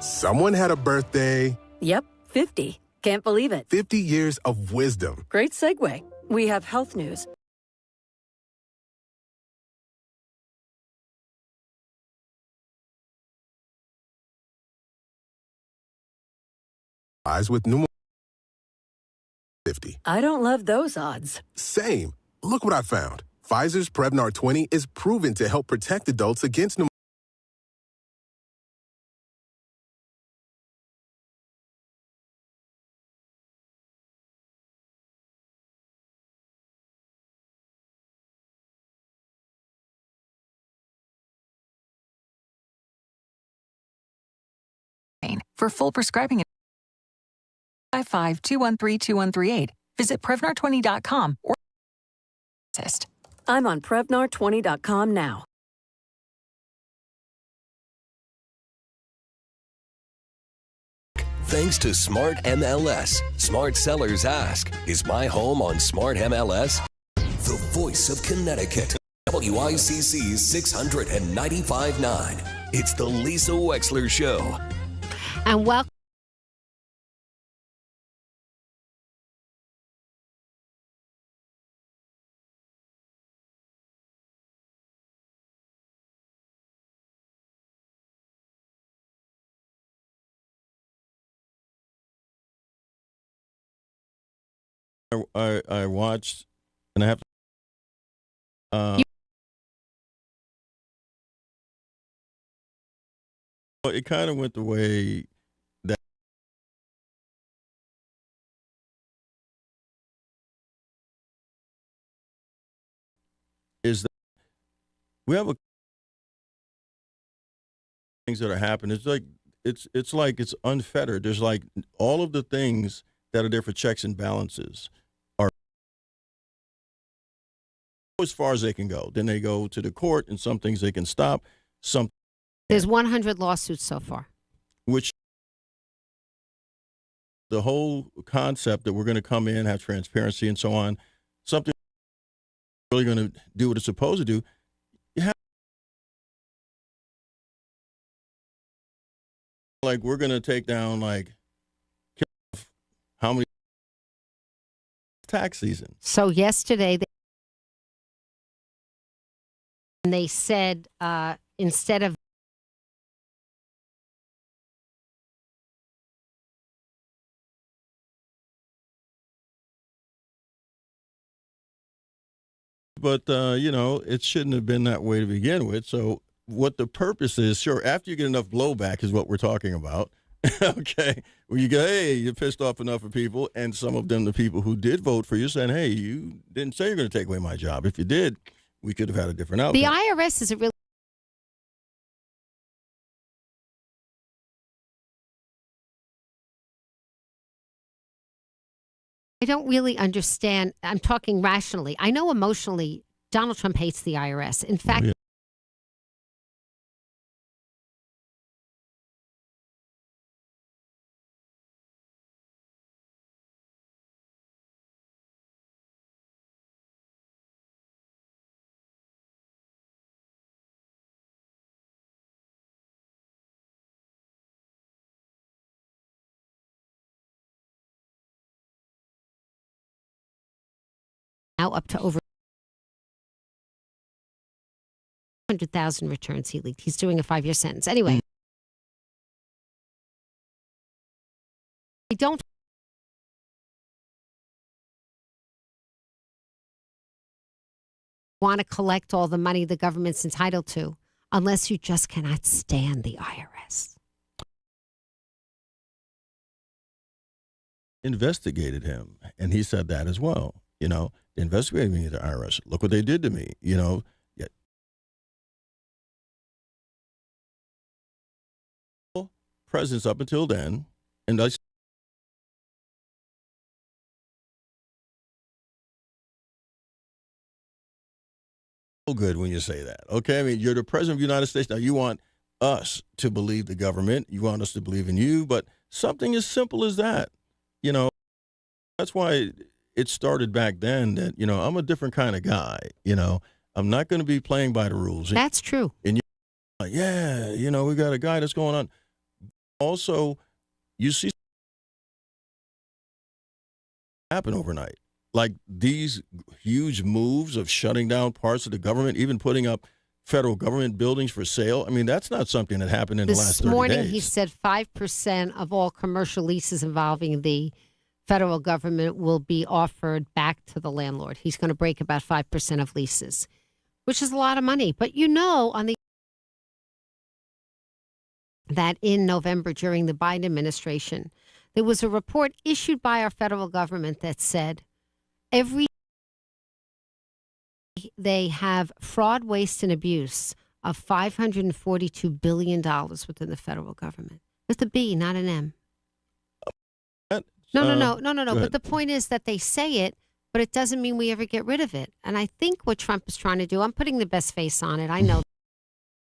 Someone had a birthday. Yep, 50. Can't believe it. 50 years of wisdom. Great segue. We have health news. Eyes with pneumonia 50. I don't love those odds. Same. Look what I found. Pfizer's Prevnar 20 is proven to help protect adults against pneumonia. For full prescribing, 55-213-2138. Visit Prevnar20.com or test. I'm on Prevnar20.com now. Thanks to Smart MLS. Smart sellers ask, is my home on Smart MLS? The voice of Connecticut. WICC 695.9. It's the Lisa Wexler Show. And welcome. I watched, and I have well, it kind of went the way that is that we have things that are happening. It's like it's unfettered. There's like all of the things that are there for checks and balances are as far as they can go. Then they go to the court, and some things they can stop. Some There's 100 lawsuits so far. Which the whole concept that we're going to come in, have transparency and so on, something really going to do what it's supposed to do. You have like we're going to take down like how many tax season. So yesterday they said instead of but it shouldn't have been that way to begin with. So what the purpose is, sure, after you get enough blowback is what we're talking about. Okay, well, you go, hey, you pissed off enough of people, and some of them, the people who did vote for you, saying, hey, you didn't say you're going to take away my job. If you did, we could have had a different outcome. the IRS isn't really. I don't really understand. I'm talking rationally. I know emotionally Donald Trump hates the IRS. In fact, now up to over 100,000 returns he leaked. He's doing a 5-year sentence. Anyway, I don't want to collect all the money the government's entitled to unless you just cannot stand the IRS. Investigated him, and he said that as well. They investigated me at the IRS. Look what they did to me. Yet presence up until then, and I feel good when you say that. Okay, I mean, you're the president of the United States. Now you want us to believe the government. You want us to believe in you, but something as simple as that. That's why it started back then that, I'm a different kind of guy. I'm not going to be playing by the rules. That's true. And you're like, yeah, we got a guy that's going on. Also, you see happen overnight. Like these huge moves of shutting down parts of the government, even putting up federal government buildings for sale. I mean, that's not something that happened in the last 30 days. This morning, he said 5% of all commercial leases involving the federal government will be offered back to the landlord. He's going to break about 5% of leases, which is a lot of money. But that in November during the Biden administration, there was a report issued by our federal government that said they have fraud, waste, and abuse of $542 billion within the federal government. With a B, not an M. No. But the point is that they say it, but it doesn't mean we ever get rid of it. And I think what Trump is trying to do, I'm putting the best face on it, I know.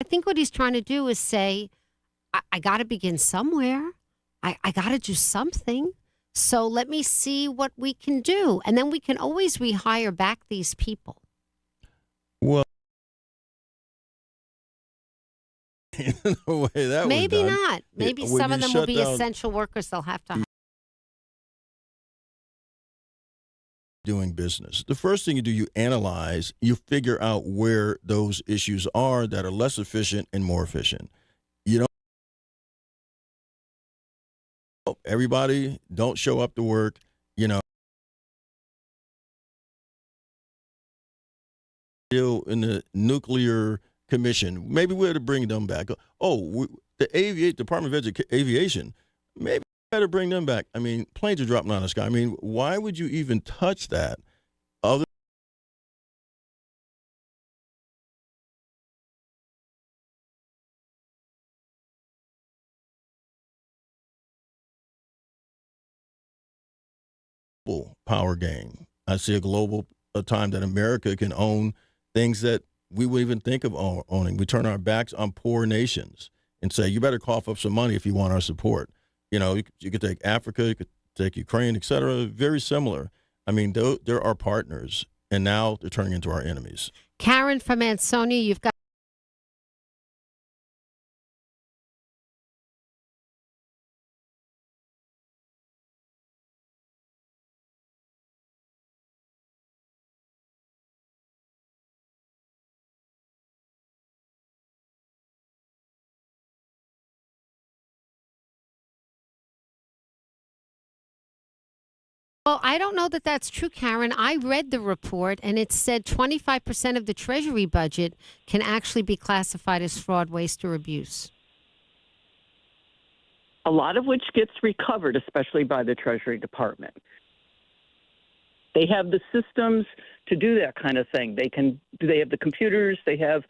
I think what he's trying to do is say, I got to begin somewhere. I got to do something. So let me see what we can do. And then we can always rehire back these people. Well, in the way that maybe was done, not. Maybe some of them will be essential workers. They'll have to hire. Doing business. The first thing you do, you analyze, you figure out where those issues are that are less efficient and more efficient. You don't, everybody don't show up to work, Still in the nuclear commission, maybe we ought to bring them back. The Department of Aviation, maybe we better bring them back. I mean, planes are dropping out of the sky. I mean, why would you even touch that? Other power game. I see a time that America can own things that we wouldn't even think of owning. We turn our backs on poor nations and say, you better cough up some money if you want our support. You could take Africa, you could take Ukraine, et cetera, very similar. I mean, they're our partners, and now they're turning into our enemies. Karen from Ansonia, you've got. Well, I don't know that that's true, Karen. I read the report, and it said 25% of the Treasury budget can actually be classified as fraud, waste, or abuse. A lot of which gets recovered, especially by the Treasury Department. They have the systems to do that kind of thing. They have the computers, they have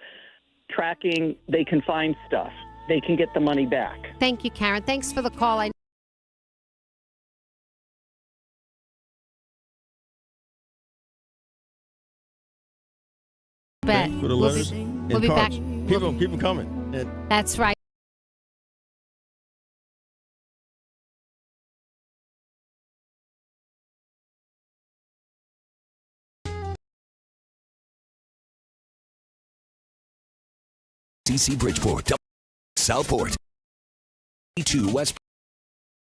tracking, they can find stuff. They can get the money back. Thank you, Karen. Thanks for the call. For the letters we'll be back. Keep them coming. That's right. DC Bridgeport, Southport, 2 West.